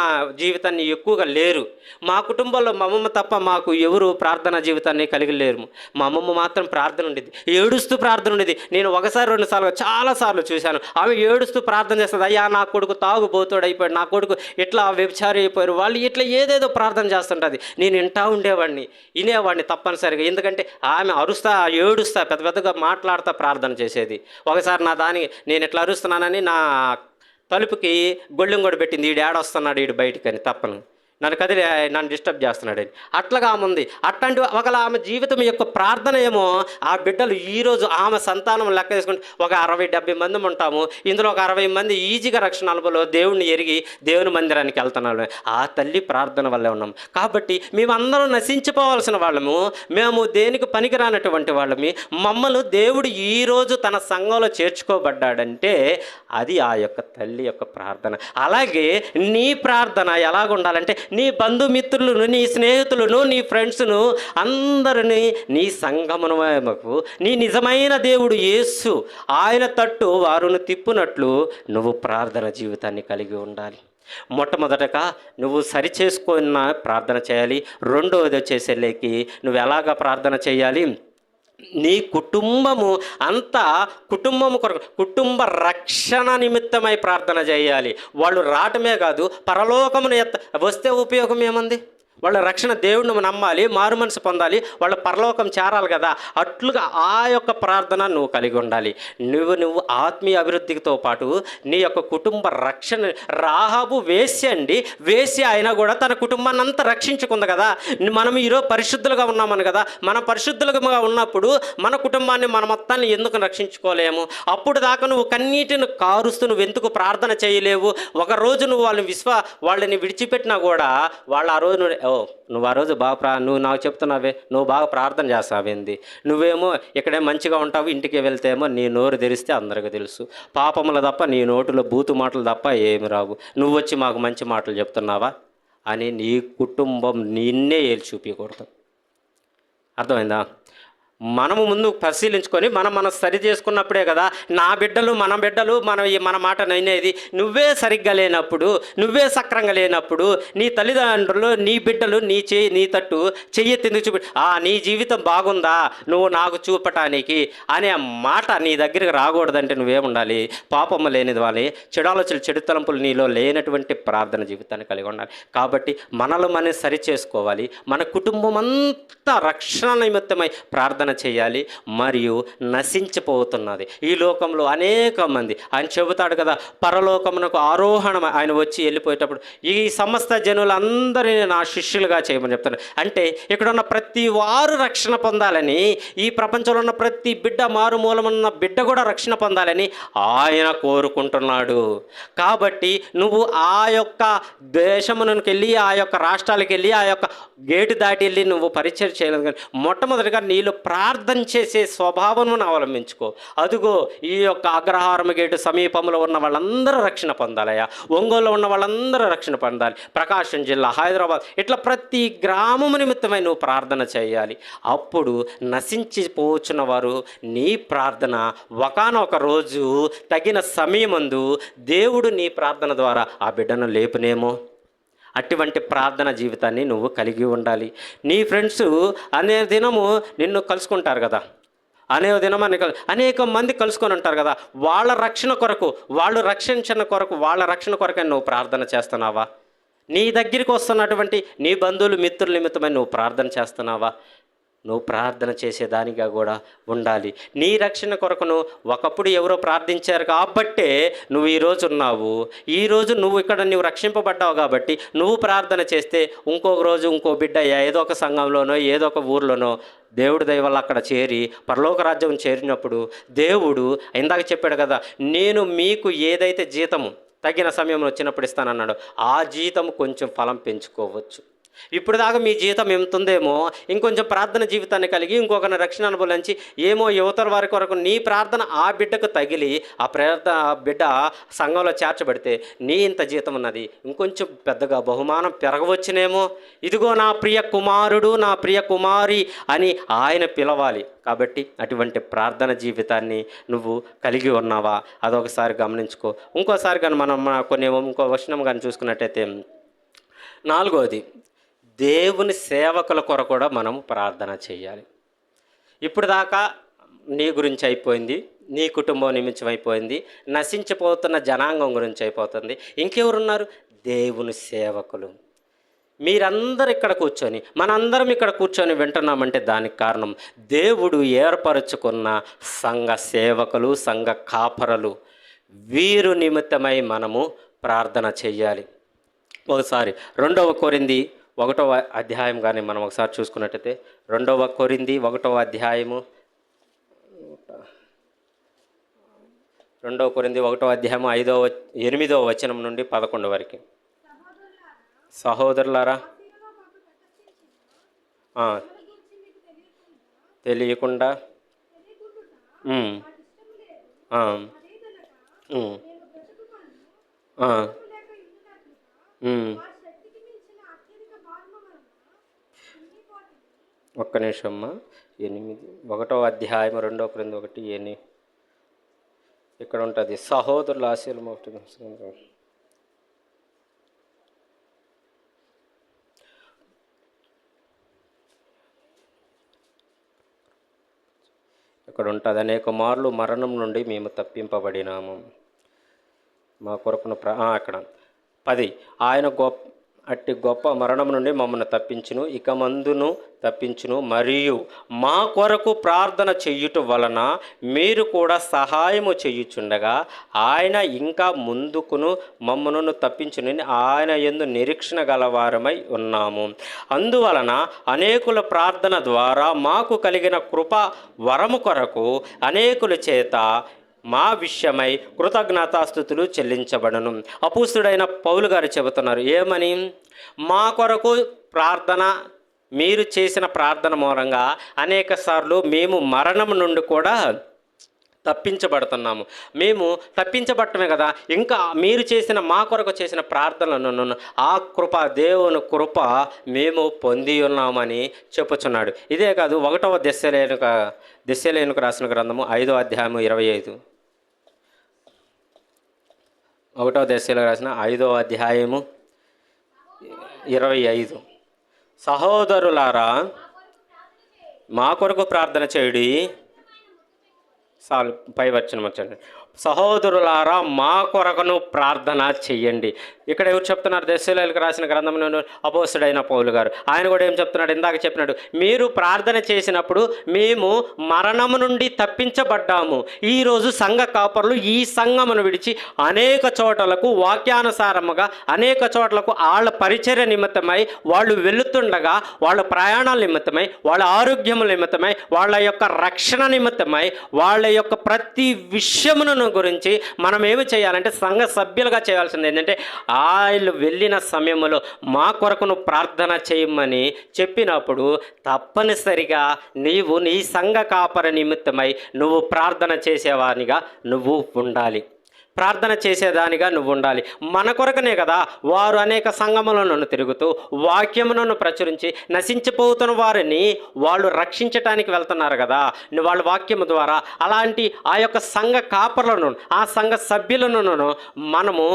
[SPEAKER 2] జీవితాన్ని ఎక్కువగా లేరు. మా కుటుంబంలో మా అమ్మమ్మ తప్ప మాకు ఎవరు ప్రార్థన జీవితాన్ని కలిగి లేరు. మా అమ్మమ్మ మాత్రం ప్రార్థన ఉండేది, ఏడుస్తూ ప్రార్థన ఉండేది. నేను 1-2 సార్లు చాలాసార్లు చూశాను. ఆమె ఏడుస్తూ ప్రార్థన చేస్తుంది, అయ్యా నా కొడుకు తాగుబోతుడు అయిపోయాడు, నా కొడుకు ఇట్లా వ్యభిచారి అయిపోయారు, వాళ్ళు ఇట్లా ఏదేదో ప్రార్థన చేస్తుంటుంది. నేను వినేవాడిని తప్పనిసరిగా. ఎందుకంటే ఆమె ఏడుస్తా పెద్ద మాట్లాడుతూ ప్రార్థన చేసేది. ఒకసారి నేను ఇట్లా అరుస్తున్నానని నా తలుపుకి గొళ్ళెం కూడా పెట్టింది, ఈడు ఏడొస్తున్నాడు ఈడు బయటికని తప్పను, నన్ను డిస్టర్బ్ చేస్తున్నాడని. అట్లాగా ఆమె ఉంది. అట్లాంటి ఒకవేళ ఆమె జీవితం యొక్క ప్రార్థన ఏమో ఆ బిడ్డలు ఈరోజు ఆమె సంతానం లెక్క చేసుకుంటే ఒక 60-70 మంది ఉంటాము. ఇందులో ఒక 60 మంది ఈజీగా రక్షణ అనుభవంలో దేవుణ్ణి ఎరిగి దేవుని మందిరానికి వెళ్తున్నాడు. ఆ తల్లి ప్రార్థన వల్లే ఉన్నాం. కాబట్టి మేమందరం నశించిపోవాల్సిన వాళ్ళము, మేము దేనికి పనికిరానటువంటి వాళ్ళమి. మమ్మల్ని దేవుడు ఈరోజు తన సంఘంలో చేర్చుకోబడ్డాడంటే అది ఆ యొక్క తల్లి యొక్క ప్రార్థన. అలాగే నీ ప్రార్థన ఎలాగ ఉండాలంటే, నీ బంధుమిత్రులను, నీ స్నేహితులను, నీ ఫ్రెండ్స్ను అందరినీ నీ సంగమనకు నీ నిజమైన దేవుడు యేసు ఆయన తట్టు వారును తిప్పునట్లు నువ్వు ప్రార్థన జీవితాన్ని కలిగి ఉండాలి. మొట్టమొదటగా నువ్వు సరిచేసుకున్న ప్రార్థన చేయాలి. రెండవది వచ్చేసరికి నువ్వు ఎలాగ ప్రార్థన చేయాలి? నీ కుటుంబము అంతా కుటుంబ రక్షణ నిమిత్తమై ప్రార్థన చేయాలి. వాళ్ళు రావటమే కాదు, పరలోకమును వస్తే ఉపయోగం ఏముంది? వాళ్ళ రక్షణ దేవుడిని నమ్మాలి, మారు మనసు పొందాలి, వాళ్ళ పరలోకం చేరాలి కదా. అట్లుగా ఆ యొక్క ప్రార్థన నువ్వు కలిగి ఉండాలి. నువ్వు ఆత్మీయ అభివృద్ధితో పాటు నీ యొక్క కుటుంబ రక్షణ. రాహాబు వేశ్య అయినా కూడా తన కుటుంబాన్ని అంతా రక్షించుకుంది కదా. మనం ఈరోజు పరిశుద్ధులుగా ఉన్నామని కదా. మనం పరిశుద్ధులుగా ఉన్నప్పుడు మన కుటుంబాన్ని మన మొత్తాన్ని ఎందుకు రక్షించుకోలేము? అప్పుడు దాకా నువ్వు కన్నీటిని కారుస్తూ నువ్వు ఎందుకు ప్రార్థన చేయలేవు? ఒకరోజు నువ్వు వాళ్ళని విడిచిపెట్టినా కూడా వాళ్ళు ఆ రోజు నువ్వు ఆ రోజు బాగా నువ్వు నాకు చెప్తున్నావే, నువ్వు బాగా ప్రార్థన చేస్తావేంది, నువ్వేమో ఇక్కడే మంచిగా ఉంటావు, ఇంటికి వెళ్తేమో నీ నోరు తెరిస్తే అందరికీ తెలుసు పాపములు తప్ప నీ నోటిలో బూతు మాటలు తప్ప ఏమి రావు, నువ్వు వచ్చి మాకు మంచి మాటలు చెప్తున్నావా అని నీ కుటుంబం నిన్నే ఏలు చూపించకూడదు. అర్థమైందా? మనము ముందు పరిశీలించుకొని మనం సరి చేసుకున్నప్పుడే కదా మన బిడ్డలు మన మాట నైనేది. నువ్వే సరిగ్గా లేనప్పుడు, నువ్వే సక్రంగా లేనప్పుడు నీ తల్లిదండ్రులు, నీ బిడ్డలు నీ తట్టు చెయ్యెత్తి చూపి నీ జీవితం బాగుందా నువ్వు నాకు చూపటానికి అనే మాట నీ దగ్గరికి రాకూడదంటే నువ్వేముండాలి? పాపమ్మ లేనిది వాళ్ళని చెడాలోచనలు, చెడు తలంపులు నీలో లేనటువంటి ప్రార్థన జీవితాన్ని కలిగి ఉండాలి. కాబట్టి మనం సరి చేసుకోవాలి. మన కుటుంబం అంతా రక్షణ నిమిత్తమై ప్రార్థన చేయాలి. మరియు నశించిపోతున్నది ఈ లోకంలో అనేక మంది. ఆయన చెబుతాడు కదా, పరలోకమునకు ఆరోహణం ఆయన వచ్చి వెళ్ళిపోయేటప్పుడు ఈ సమస్త జనులందరినీ నా శిష్యులుగా చేయమని చెప్తాడు. అంటే ఇక్కడ ఉన్న ప్రతి వారు రక్షణ పొందాలని, ఈ ప్రపంచంలో ఉన్న ప్రతి బిడ్డ, మారుమూలమున్న బిడ్డ కూడా రక్షణ పొందాలని ఆయన కోరుకుంటున్నాడు. కాబట్టి నువ్వు ఆ యొక్క దేశమునకు వెళ్ళి, ఆ యొక్క రాష్ట్రాలకు వెళ్ళి, ఆ యొక్క గేటు దాటి వెళ్ళి నువ్వు పరిచయం చేయలేదు. కానీ మొట్టమొదటిగా నీలో ప్రార్థన చేసే స్వభావమును అవలంబించుకో. అదుగో ఈ యొక్క అగ్రహారం గేటు సమీపంలో ఉన్న వాళ్ళందరూ రక్షణ పొందాలయ్యా. ఒంగోలులో ఉన్న వాళ్ళందరూ రక్షణ పొందాలి. ప్రకాశం జిల్లా, హైదరాబాద్, ఇట్లా ప్రతి గ్రామము నిమిత్తమై నువ్వు ప్రార్థన చేయాలి. అప్పుడు నశించిపోచున్న వారు నీ ప్రార్థన ఒకానొక రోజు తగిన సమయమందు దేవుడు నీ ప్రార్థన ద్వారా ఆ బిడ్డను లేపునేమో. అటువంటి ప్రార్థన జీవితాన్ని నువ్వు కలిగి ఉండాలి. నీ ఫ్రెండ్స్ అనే దినము నిన్ను కలుసుకుంటారు కదా, అనేక మంది కలుసుకొని ఉంటారు కదా. వాళ్ళ రక్షణ కొరకు, వాళ్ళు వాళ్ళ రక్షణ కొరకని నువ్వు ప్రార్థన చేస్తున్నావా? నీ దగ్గరికి వస్తున్నటువంటి నీ బంధువులు, మిత్రుల నిమిత్తమై నువ్వు ప్రార్థన చేస్తున్నావా? నువ్వు ప్రార్థన చేసేదానిగా కూడా ఉండాలి. నీ రక్షణ కొరకును ఒకప్పుడు ఎవరో ప్రార్థించారు కాబట్టే నువ్వు ఈరోజు ఉన్నావు. ఈరోజు నువ్వు రక్షింపబడ్డావు కాబట్టి నువ్వు ప్రార్థన చేస్తే ఇంకొక రోజు ఇంకో బిడ్డ ఏదో ఒక సంఘంలోనో ఏదో ఒక ఊర్లోనో దేవుడి దయ వల్ల అక్కడ చేరి పరలోక రాజ్యం చేరినప్పుడు దేవుడు ఇందాక చెప్పాడు కదా, నేను మీకు ఏదైతే జీతము తగిన సమయంలో వచ్చినప్పుడు ఇస్తానన్నాడు, ఆ జీతం కొంచెం ఫలం పెంచుకోవచ్చు. ఇప్పుడు దాకా మీ జీతం ఎంత ఉందేమో ఇంకొంచెం ప్రార్థన జీవితాన్ని కలిగి ఇంకొకరిని రక్షణ అనుభవించి ఏమో యువతల వారి కొరకు నీ ప్రార్థన ఆ బిడ్డకు తగిలి ఆ బిడ్డ సంఘంలో చేర్చబడితే నీ ఇంత జీతం ఉన్నది ఇంకొంచెం పెద్దగా బహుమానం పెరగవచ్చునేమో. ఇదిగో నా ప్రియ కుమారుడు, నా ప్రియ కుమారి అని ఆయన పిలవాలి. కాబట్టి అటువంటి ప్రార్థన జీవితాన్ని నువ్వు కలిగి ఉన్నావా? అదొకసారి గమనించుకో. ఇంకోసారి కానీ ఇంకో వచనం కానీ చూసుకున్నట్టయితే 4వది, దేవుని సేవకుల కొరకు కూడా మనం ప్రార్థన చేయాలి. ఇప్పుడు దాకా నీ గురించి అయిపోయింది, నీ కుటుంబం నిమిత్తం అయిపోయింది, నశించిపోతున్న జనాంగం గురించి అయిపోతుంది. ఇంకెవరున్నారు? దేవుని సేవకులు. మీరందరూ మనందరం ఇక్కడ కూర్చొని వింటున్నామంటే దానికి కారణం దేవుడు ఏర్పరచుకున్న సంఘ సేవకులు, సంఘ కాపరులు. వీరు నిమిత్తమై మనము ప్రార్థన చేయాలి. ఒకసారి 2వ కొరింథీ 1వ అధ్యాయం కానీ మనం ఒకసారి చూసుకున్నట్టయితే 2వ కొరింథీ 1వ అధ్యాయము 2వ కొరింథీ 1వ అధ్యాయము 8వ వచనం నుండి 11 వరకు. సహోదరులారా, తెలియకుండా ఒక్క నిమిషమ్మా. 1వ అధ్యాయం 2వ కొరింథీ 1:8 ఇక్కడ ఉంటుంది. సహోదరుల ఆశీర్వాదం ఇక్కడ ఉంటుంది. అనేక మార్లు మరణం నుండి మేము తప్పింపబడినాము, మా కొరకును అక్కడ 10 ఆయన అట్టి గొప్ప మరణం నుండి మమ్మల్ని తప్పించును, ఇక మందును తప్పించును, మరియు మా కొరకు ప్రార్థన చెయ్యుట వలన మీరు కూడా సహాయము చెయ్యుచుండగా ఆయన ఇంకా ముందుకును మమ్మను తప్పించునని ఆయన యందు నిరీక్షణ గలవారమై ఉన్నాము. అందువలన అనేకుల ప్రార్థన ద్వారా మాకు కలిగిన కృప వరము కొరకు అనేకుల చేత మా విషయమై కృతజ్ఞతాస్తుతులు చెల్లించబడను. అపోస్తుడైన పౌలు గారు చెబుతున్నారు ఏమని? మా కొరకు ప్రార్థన, మీరు చేసిన ప్రార్థన మూలంగా అనేక సార్లు మేము మరణం నుండి కూడా తప్పించబడుతున్నాము. మేము తప్పించబడటమే కదా, ఇంకా మీరు చేసిన మా కొరకు చేసిన ప్రార్థనలను ఆ కృప, దేవుని కృప మేము పొంది ఉన్నామని చెప్పుచున్నాడు. ఇదే కాదు, 1వ దెస్సలోనికీయులకు రాసిన గ్రంథము 5వ అధ్యాయము 25. 1వ దెస్సలోనికీయులకు రాసిన 5వ అధ్యాయము 25. సహోదరులారా, మా కొరకు ప్రార్థన చేయుడి. పై వచనం వచ్చండి. సహోదరులారా, మా కొరకును ప్రార్థన చెయ్యండి. ఇక్కడ ఎవరు చెప్తున్నారు? దెస్సలోనికీయులకు రాసిన గ్రంథంలో అపోస్తలుడైన పౌలు గారు. ఆయన కూడా ఏం చెప్తున్నాడు? ఇందాక చెప్పినాడు, మీరు ప్రార్థన చేసినప్పుడు మేము మరణము నుండి తప్పించబడ్డాము. ఈరోజు సంఘ కాపరులు ఈ సంఘమును విడిచి అనేక చోట్లకు వాక్యానుసారముగా అనేక చోట్లకు వాళ్ళ పరిచర్య నిమిత్తమై వాళ్ళు వెళుతుండగా, వాళ్ళ ప్రయాణాల నిమిత్తమై, వాళ్ళ ఆరోగ్యం నిమిత్తమై, వాళ్ళ యొక్క రక్షణ నిమిత్తమై, వాళ్ళ యొక్క ప్రతి విషయమును గురించి మనం ఏమి చేయాలంటే సంఘ సభ్యులుగా చేయాల్సింది ఏంటంటే, వాళ్ళు వెళ్ళిన సమయంలో మా కొరకును ప్రార్థన చేయమని చెప్పినప్పుడు తప్పనిసరిగా నీవు నీ సంఘ కాపరి నిమిత్తమై నువ్వు ప్రార్థన చేసేవానిగా నువ్వు ఉండాలి. ప్రార్థన చేసేదానిగా నువ్వు ఉండాలి. మన కొరకనే కదా వారు అనేక సంఘములను తిరుగుతూ వాక్యములను ప్రచురించి నశించిపోతున్న వారిని వాళ్ళు రక్షించటానికి వెళ్తున్నారు కదా వాళ్ళ వాక్యము ద్వారా. అలాంటి ఆ యొక్క సంఘ కాపరులను, ఆ సంఘ సభ్యులను మనము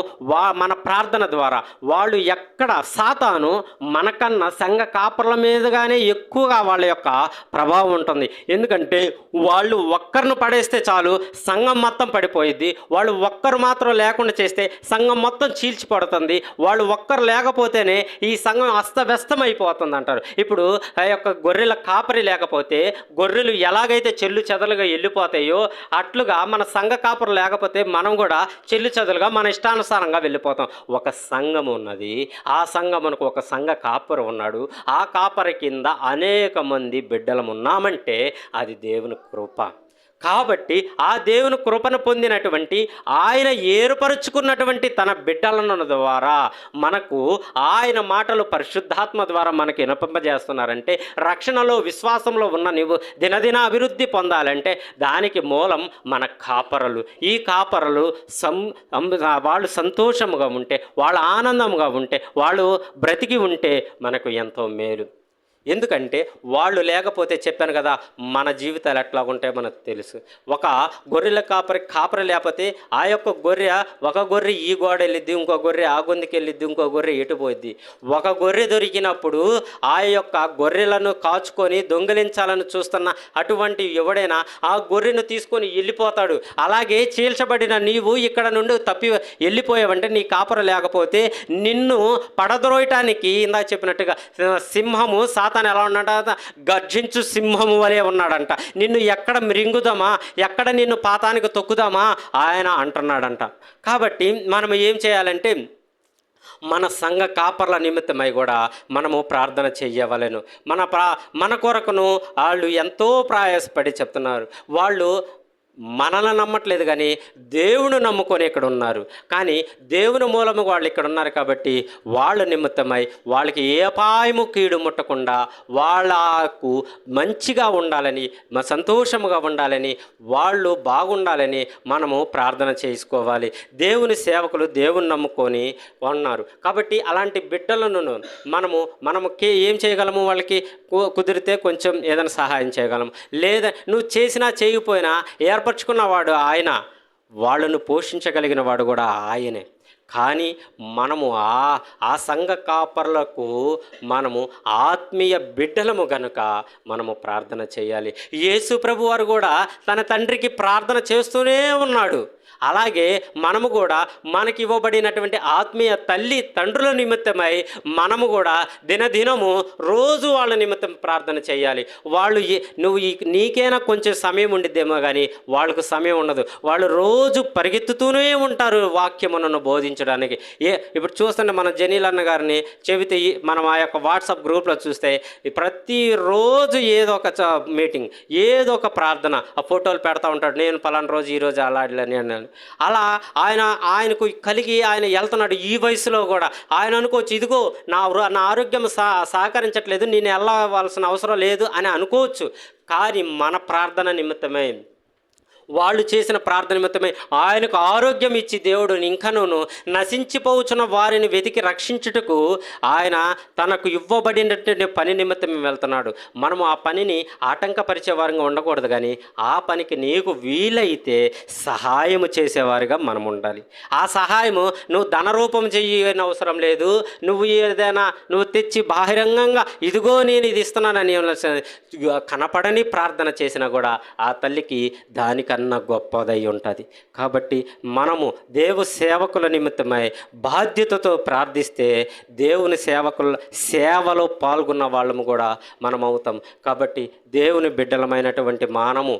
[SPEAKER 2] మన ప్రార్థన ద్వారా వాళ్ళు ఎక్కడ సాతాను మనకన్నా సంఘ కాపరుల మీదుగానే ఎక్కువగా వాళ్ళ యొక్క ప్రభావం ఉంటుంది. ఎందుకంటే వాళ్ళు ఒక్కరిని పడేస్తే చాలు సంఘం మొత్తం పడిపోయిద్ది. వాళ్ళు ఒక్కరు మాత్రం లేకుండా చేస్తే సంఘం మొత్తం చీల్చిపడుతుంది. వాళ్ళు ఒక్కరు లేకపోతేనే ఈ సంఘం అస్తవ్యస్తం అయిపోతుంది అంటారు. ఇప్పుడు ఆ యొక్క గొర్రెల కాపరి లేకపోతే గొర్రెలు ఎలాగైతే చెల్లు చెదలుగా వెళ్ళిపోతాయో అట్లుగా మన సంఘ కాపరు లేకపోతే మనం కూడా చెల్లు చెదలుగా మన ఇష్టానుసారంగా వెళ్ళిపోతాం. ఒక సంఘం ఉన్నది, ఆ సంఘమునకు ఒక సంఘ కాపరు ఉన్నాడు. ఆ కాపరి కింద అనేక మంది బిడ్డలం ఉన్నామంటే అది దేవుని కృప. కాబట్టి ఆ దేవుని కృపను పొందినటువంటి ఆయన ఏర్పరుచుకున్నటువంటి తన బిడ్డలను ద్వారా మనకు ఆయన మాటలు పరిశుద్ధాత్మ ద్వారా మనకి వినపింపజేస్తున్నారంటే, రక్షణలో విశ్వాసంలో ఉన్న నీవు దినదిన అభివృద్ధి పొందాలంటే దానికి మూలం మన కాపరులు. ఈ కాపరులు వాళ్ళు సంతోషముగా ఉంటే, వాళ్ళు ఆనందంగా ఉంటే, వాళ్ళు బ్రతికి ఉంటే మనకు ఎంతో మేలు. ఎందుకంటే వాళ్ళు లేకపోతే చెప్పాను కదా మన జీవితాలు ఎట్లా ఉంటాయో మనకు తెలుసు. ఒక గొర్రెల కాపరి లేకపోతే ఆ యొక్క ఒక గొర్రె ఈ గోడ వెళ్ళిద్ది, ఇంకో గొర్రె ఆ గొంతుకి వెళ్ళిద్ది, ఇంకో గొర్రె ఎటుపోయిద్ది. ఒక గొర్రె దొరికినప్పుడు ఆ యొక్క గొర్రెలను కాచుకొని దొంగిలించాలని చూస్తున్న అటువంటి ఎవడైనా ఆ గొర్రెను తీసుకొని వెళ్ళిపోతాడు. అలాగే చీల్చబడిన నీవు ఇక్కడ నుండి తప్పి వెళ్ళిపోయావంటే నీ కాపరి లేకపోతే నిన్ను పడద్రోయటానికి ఇందాక చెప్పినట్టుగా సింహము సాతాను ఎలా ఉన్నాడంట? గర్జించు సింహము వలె ఉన్నాడంట. నిన్ను ఎక్కడ మృంగుదామా, ఎక్కడ నిన్ను పాతానికి తొక్కుదామా ఆయన అంటున్నాడంట. కాబట్టి మనం ఏం చేయాలంటే మన సంఘ కాపర్ల నిమిత్తమై కూడా మనము ప్రార్థన చెయ్యవలెను. మన కొరకును వాళ్ళు ఎంతో ప్రయాసపడి చెప్తున్నారు. వాళ్ళు మనల్ని నమ్మట్లేదు కానీ దేవుని నమ్ముకొని ఇక్కడ ఉన్నారు. కానీ దేవుని మూలము వాళ్ళు ఇక్కడ ఉన్నారు కాబట్టి వాళ్ళ నిమిత్తమై వాళ్ళకి ఏ అపాయము కీడు ముట్టకుండా వాళ్ళకు మంచిగా ఉండాలని, సంతోషముగా ఉండాలని, వాళ్ళు బాగుండాలని మనము ప్రార్థన చేసుకోవాలి. దేవుని సేవకులు దేవుని నమ్ముకొని ఉన్నారు కాబట్టి అలాంటి బిడ్డలను మనము ఏం చేయగలము? వాళ్ళకి కుదిరితే కొంచెం ఏదైనా సహాయం చేయగలము. లేదా నువ్వు చేసినా చేయకపోయినా ఏర్పరచుకున్నవాడు ఆయన, వాళ్ళను పోషించగలిగిన వాడు కూడా ఆయనే. కానీ మనము ఆ సంఘ కాపర్లకు మనము ఆత్మీయ బిడ్డలము గనుక మనము ప్రార్థన చేయాలి. యేసు ప్రభు వారు కూడా తన తండ్రికి ప్రార్థన చేస్తూనే ఉన్నాడు. అలాగే మనము కూడా మనకి ఇవ్వబడినటువంటి ఆత్మీయ తల్లి తండ్రుల నిమిత్తమై మనము కూడా దినదినము రోజు వాళ్ళ నిమిత్తం ప్రార్థన చేయాలి. వాళ్ళు నీకైనా కొంచెం సమయం ఉండిద్దేమో కానీ వాళ్ళకు సమయం ఉండదు. వాళ్ళు రోజు పరిగెత్తుతూనే ఉంటారు వాక్యమును బోధించడానికి. ఇప్పుడు చూస్తుంటే మన జనీలన్న గారిని చెబితే మనం ఆ యొక్క వాట్సాప్ గ్రూప్లో చూస్తే ప్రతిరోజు ఏదో ఒక మీటింగ్, ఏదో ఒక ప్రార్థన, ఆ ఫోటోలు పెడతా ఉంటాడు. నేను పలానా రోజు ఈరోజు అలా నేను అలా ఆయనకు కలిగి ఆయన వెళ్తున్నాడు. ఈ వయసులో కూడా ఆయన అనుకోవచ్చు, ఇదిగో నా ఆరోగ్యం సహకరించట్లేదు, నేను వెళ్ళవలసిన అవసరం లేదు అని అనుకోవచ్చు. కానీ మన ప్రార్థన నిమిత్తమే వాళ్ళు చేసిన ప్రార్థన నిమిత్తమై ఆయనకు ఆరోగ్యం ఇచ్చి దేవుడు ఇంకనూ నశించిపోవచ్చున్న వారిని వెతికి రక్షించుటకు ఆయన తనకు ఇవ్వబడినటువంటి పని నిమిత్తం వెళ్తున్నాడు. మనము ఆ పనిని ఆటంకపరిచే వారంగా ఉండకూడదు, కానీ ఆ పనికి నీకు వీలైతే సహాయము చేసేవారిగా మనం ఉండాలి. ఆ సహాయము నువ్వు ధనరూపం చేయని అవసరం లేదు. నువ్వు ఏదైనా నువ్వు తెచ్చి బహిరంగంగా ఇదిగో నేను ఇది ఇస్తున్నానని కనపడని ప్రార్థన చేసినా కూడా ఆ తల్లికి దానికన్నా గొప్పదై ఉంటుంది. కాబట్టి మనము దేవు సేవకుల నిమిత్తమై బాధ్యతతో ప్రార్థిస్తే దేవుని సేవలో పాల్గొన్న వాళ్ళము కూడా మనం అవుతాం. కాబట్టి దేవుని బిడ్డలమైనటువంటి మనము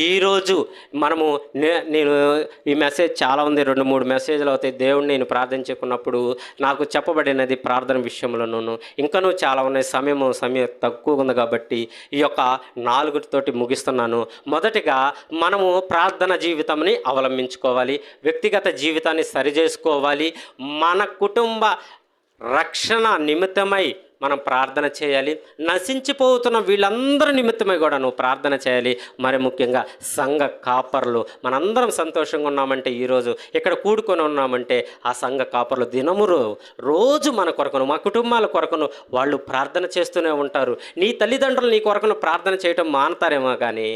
[SPEAKER 2] ఈరోజు మనము నేను ఈ మెసేజ్ చాలా ఉంది, 2-3 మెసేజ్లు అవుతాయి. దేవుడిని నేను ప్రార్థించుకున్నప్పుడు నాకు చెప్పబడినది ప్రార్థన విషయంలోనూ ఇంకనూ చాలా ఉన్నాయి. సమయం తక్కువ ఉంది కాబట్టి ఈ యొక్క 4తోటి ముగిస్తున్నాను. మొదటిగా మనము ప్రార్థన జీవితంని అవలంబించుకోవాలి, వ్యక్తిగత జీవితాన్ని సరిచేసుకోవాలి, మన కుటుంబ రక్షణ నిమిత్తమై మనం ప్రార్థన చేయాలి. నశించిపోతున్న వీళ్ళందరి నిమిత్తమై కూడా నువ్వు ప్రార్థన చేయాలి. మరి ముఖ్యంగా సంఘ కాపర్లు మనందరం సంతోషంగా ఉన్నామంటే, ఈరోజు ఇక్కడ కూడుకొని ఉన్నామంటే ఆ సంఘ కాపర్లు దినము రోజు మన కొరకును, మా కుటుంబాల కొరకును వాళ్ళు ప్రార్థన చేస్తూనే ఉంటారు. నీ తల్లిదండ్రులు నీ కొరకును ప్రార్థన చేయటం మానతారేమో, కానీ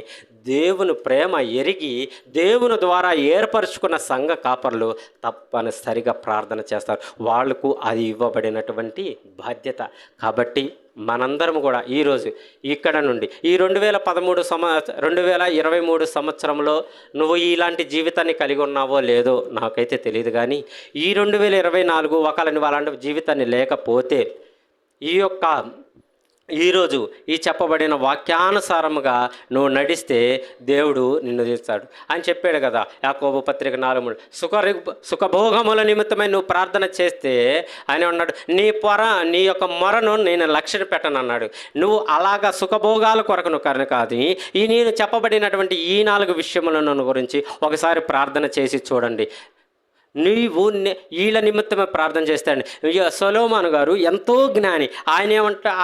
[SPEAKER 2] దేవుని ప్రేమ ఎరిగి దేవుని ద్వారా ఏర్పరచుకున్న సంఘ కాపర్లు తప్పనిసరిగా ప్రార్థన చేస్తారు. వాళ్లకు అది ఇవ్వబడినటువంటి బాధ్యత. కాబట్టి మనందరం కూడా ఈరోజు ఇక్కడ నుండి ఈ 2023 సంవత్సరంలో నువ్వు ఇలాంటి జీవితాన్ని కలిగి ఉన్నావో లేదో నాకైతే తెలియదు, కానీ ఈ 2024 ఒకవేళ నువ్వు అలాంటి జీవితాన్ని లేకపోతే ఈరోజు ఈ చెప్పబడిన వాక్యానుసారముగా నువ్వు నడిస్తే దేవుడు నిన్ను తీస్తాడు అని చెప్పాడు కదా యాకోబు పత్రిక 4:3. సుఖభోగముల నిమిత్తమై నువ్వు ప్రార్థన చేస్తే ఆయన అన్నాడు, నీ యొక్క మొరను నేను లక్ష్య పెట్టను అన్నాడు. నువ్వు అలాగా సుఖభోగాల కొరకు నువ్వు కాదు, ఈ నేను చెప్పబడినటువంటి ఈ 4 విషయములను గురించి ఒకసారి ప్రార్థన చేసి చూడండి. నీవు వీళ్ళ నిమిత్తమే ప్రార్థన చేస్తాడు. సొలొమోను గారు ఎంతో జ్ఞాని.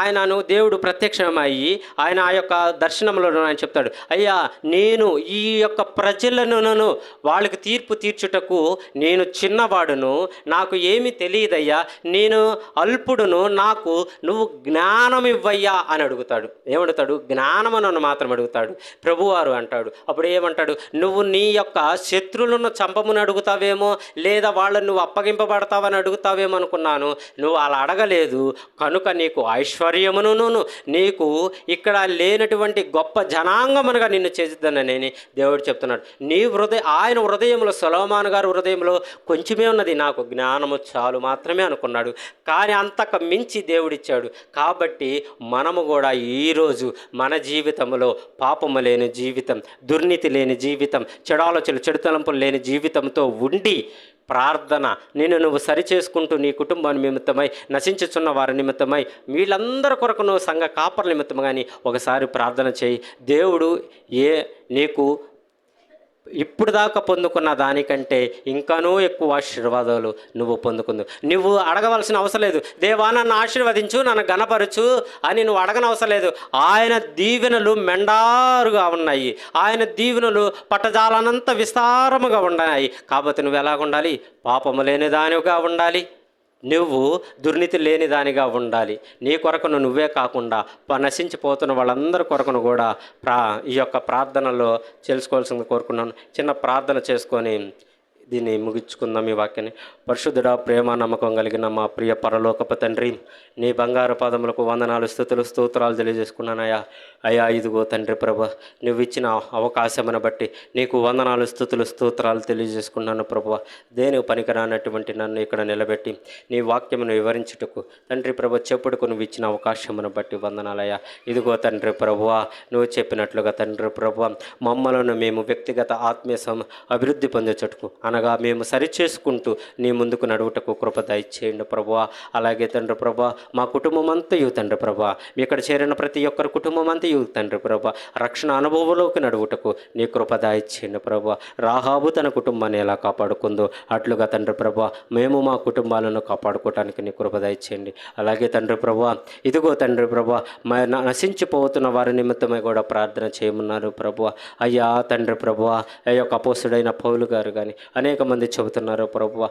[SPEAKER 2] ఆయనను దేవుడు ప్రత్యక్షమయ్యి ఆయన ఆ యొక్క దర్శనంలో ఆయన చెప్తాడు, అయ్యా నేను ఈ యొక్క ప్రజలను వాళ్ళకి తీర్పు తీర్చుటకు నేను చిన్నవాడును, నాకు ఏమి తెలియదయ్యా, నేను అల్పుడును, నాకు నువ్వు జ్ఞానం ఇవ్వయ్యా అని అడుగుతాడు. ఏమడుగుతాడు? జ్ఞానమును మాత్రం అడుగుతాడు. ప్రభువారు అంటాడు, అప్పుడు ఏమంటాడు, నువ్వు నీ యొక్క శత్రువులను చంపమని అడుగుతావేమో, లేదా వాళ్ళని నువ్వు అప్పగింపబడతావని అడుగుతావేమో అనుకున్నాను. నువ్వు అలా అడగలేదు, కనుక నీకు ఐశ్వర్యమును నీకు ఇక్కడ లేనటువంటి గొప్ప జనాంగమునుగా నిన్ను చేద్దానని దేవుడు చెప్తున్నాడు. ఆయన హృదయంలో, సొలొమోను గారు హృదయంలో కొంచెమే ఉన్నది, నాకు జ్ఞానము చాలు మాత్రమే అనుకున్నాడు. కానీ అంతకు మించి దేవుడిచ్చాడు. కాబట్టి మనము కూడా ఈరోజు మన జీవితంలో పాపము లేని జీవితం, దుర్నీతి లేని జీవితం, చెడాలోచనలు చెడుతలంపులు లేని జీవితంతో ఉండి ప్రార్థన నువ్వు సరిచేసుకుంటూ నీ కుటుంబాన్ని నిమిత్తమై, నశించుచున్న వారి నిమిత్తమై, వీళ్ళందరి కొరకు నువ్వు సంఘ కాపర్ల నిమిత్తం కానీ ఒకసారి ప్రార్థన చేయి. దేవుడు నీకు ఇప్పుడు దాకా పొందుకున్న దానికంటే ఇంకానూ ఎక్కువ ఆశీర్వాదాలు నువ్వు పొందుకుందు. నువ్వు అడగవలసిన అవసరం లేదు, దేవా నన్ను ఆశీర్వదించు, నన్ను గణపరచు అని నువ్వు అడగనవసరం లేదు. ఆయన దీవెనలు మెండారుగా ఉన్నాయి, ఆయన దీవెనలు పట్టజాలనంత విస్తారముగా ఉన్నాయి. కాబట్టి నువ్వు ఎలాగ ఉండాలి? పాపము లేని దానిగా ఉండాలి, నువ్వు దుర్నీతి లేని దానిగా ఉండాలి. నీ కొరకును నువ్వే కాకుండా నశించిపోతున్న వాళ్ళందరి కొరకును కూడా ఈ యొక్క ప్రార్థనలో చేసుకోవాల్సింది కోరుకున్నాను. చిన్న ప్రార్థన చేసుకొని దీన్ని ముగించుకుందాం ఈ వాక్యాన్ని. పరిశుద్ధుడా, ప్రేమ నమ్మకం కలిగిన మా ప్రియ పరలోకపు తండ్రి, నీ బంగారు పాదములకు వందనాలు, స్థుతులు, స్తోత్రాలు తెలియజేసుకున్నానయ్యా. అయ్యా ఇదిగో తండ్రి ప్రభు, నువ్వు ఇచ్చిన అవకాశమును బట్టి నీకు వందనాలు, స్థుతులు, స్తోత్రాలు తెలియజేసుకున్నాను ప్రభు. దేనికి పనికిరానటువంటి నన్ను ఇక్కడ నిలబెట్టి నీ వాక్యమును వివరించుటకు తండ్రి ప్రభు చెప్పుడుకు నువ్వు ఇచ్చిన అవకాశమును బట్టి వందనాలయ్యా. ఇదిగో తండ్రి ప్రభువా, నువ్వు చెప్పినట్లుగా తండ్రి ప్రభు మమ్మలను మేము వ్యక్తిగత ఆత్మీయ అభివృద్ధి పొందేటకు అనగా త్వరగా మేము సరిచేసుకుంటూ నీ ముందుకు నడువుటకు కృప దయచేయండి ప్రభువా. అలాగే తండ్రి ప్రభా మా కుటుంబం అంతయు తండ్రి ప్రభా, ఇక్కడ చేరిన ప్రతి ఒక్కరి కుటుంబం అంతయు తండ్రి ప్రభా రక్షణ అనుభవంలోకి నడువుటకు నీ కృప దయచేయండి ప్రభా. రాహాబు తన కుటుంబాన్ని ఎలా కాపాడుకుందో అట్లుగా తండ్రి ప్రభా మేము మా కుటుంబాలను కాపాడుకోవటానికి నీ కృప దయచేయండి. అలాగే తండ్రి ప్రభా ఇదిగో తండ్రి ప్రభా నశించిపోతున్న వారి నిమిత్తమై కూడా ప్రార్థన చేయమన్నారు ప్రభువా. అయ్యా తండ్రి ప్రభువా ఆ యొక్క అపోస్తుడైన పౌలు గారు కానీ అనేక మంది చెబుతున్నారు ప్రభువా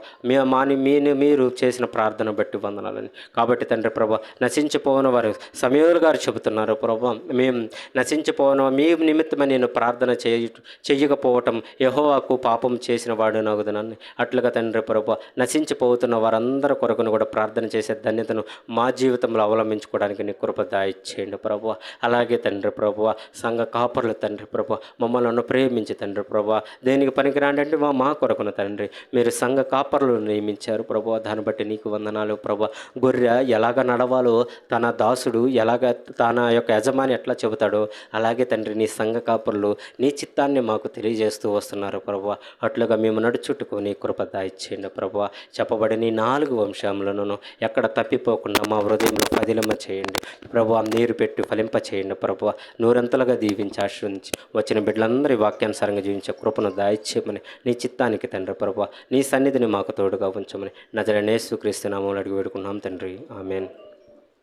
[SPEAKER 2] మీరు చేసిన ప్రార్థన బట్టి వందనాలని. కాబట్టి తండ్రి ప్రభా నశించిపోయిన వారు సమయంలో గారు చెబుతున్నారు ప్రభా, మేము నశించిపోయిన మీ నిమిత్తమై నేను ప్రార్థన చెయ్యకపోవటం యెహోవాకు పాపం చేసిన వాడు నగుదనని. అట్లుగా తండ్రి ప్రభా నశించిపోతున్న వారందరి కొరకును కూడా ప్రార్థన చేసే ధన్యతను మా జీవితంలో అవలంబించుకోవడానికి నీ కృప దయచేయండి ప్రభువా. అలాగే తండ్రి ప్రభువా సంఘ కాపరులు తండ్రి ప్రభా మమ్మల్ని ప్రేమించి తండ్రి ప్రభా దేనికి పనికిరాండి అంటే మా కొరకును తండ్రి మీరు సంఘ కాపరులు నియమించారు ప్రభువా. దాన్ని బట్టి నీకు వందనాలు ప్రభా. గొర్రె ఎలాగ నడవాలో తన దాసుడు ఎలాగ తన యొక్క యజమాని ఎట్లా చెబుతాడో అలాగే తండ్రి నీ సంఘ కాపరులు నీ చిత్తాన్ని మాకు తెలియజేస్తూ వస్తున్నారు ప్రభువా. అట్లుగా మేము నడుచుట్టుకు నీ కృప దయచేయండి ప్రభువా. చెప్పబడిన ఈ 4 వంశములను ఎక్కడ తప్పిపోకుండా మా హృదయంలో పదిలమ చేయండి ప్రభువా. నీరు పెట్టి ఫలింప చేయండి ప్రభువా. నూరంతలుగా దీవించి ఆశ్రయించి వచ్చిన బిడ్డలందరి వాక్యానుసారంగా జీవించే కృపను దయచేయమని నీ చిత్తానికి తండ్రి ప్రభువా నీ సన్నిధిని మాకు తోడుగా ఉంచమని నజరేయుడైన యేసుక్రీస్తు నామములో అడిగి వేడుకున్నాం తండ్రి. ఆమేన్.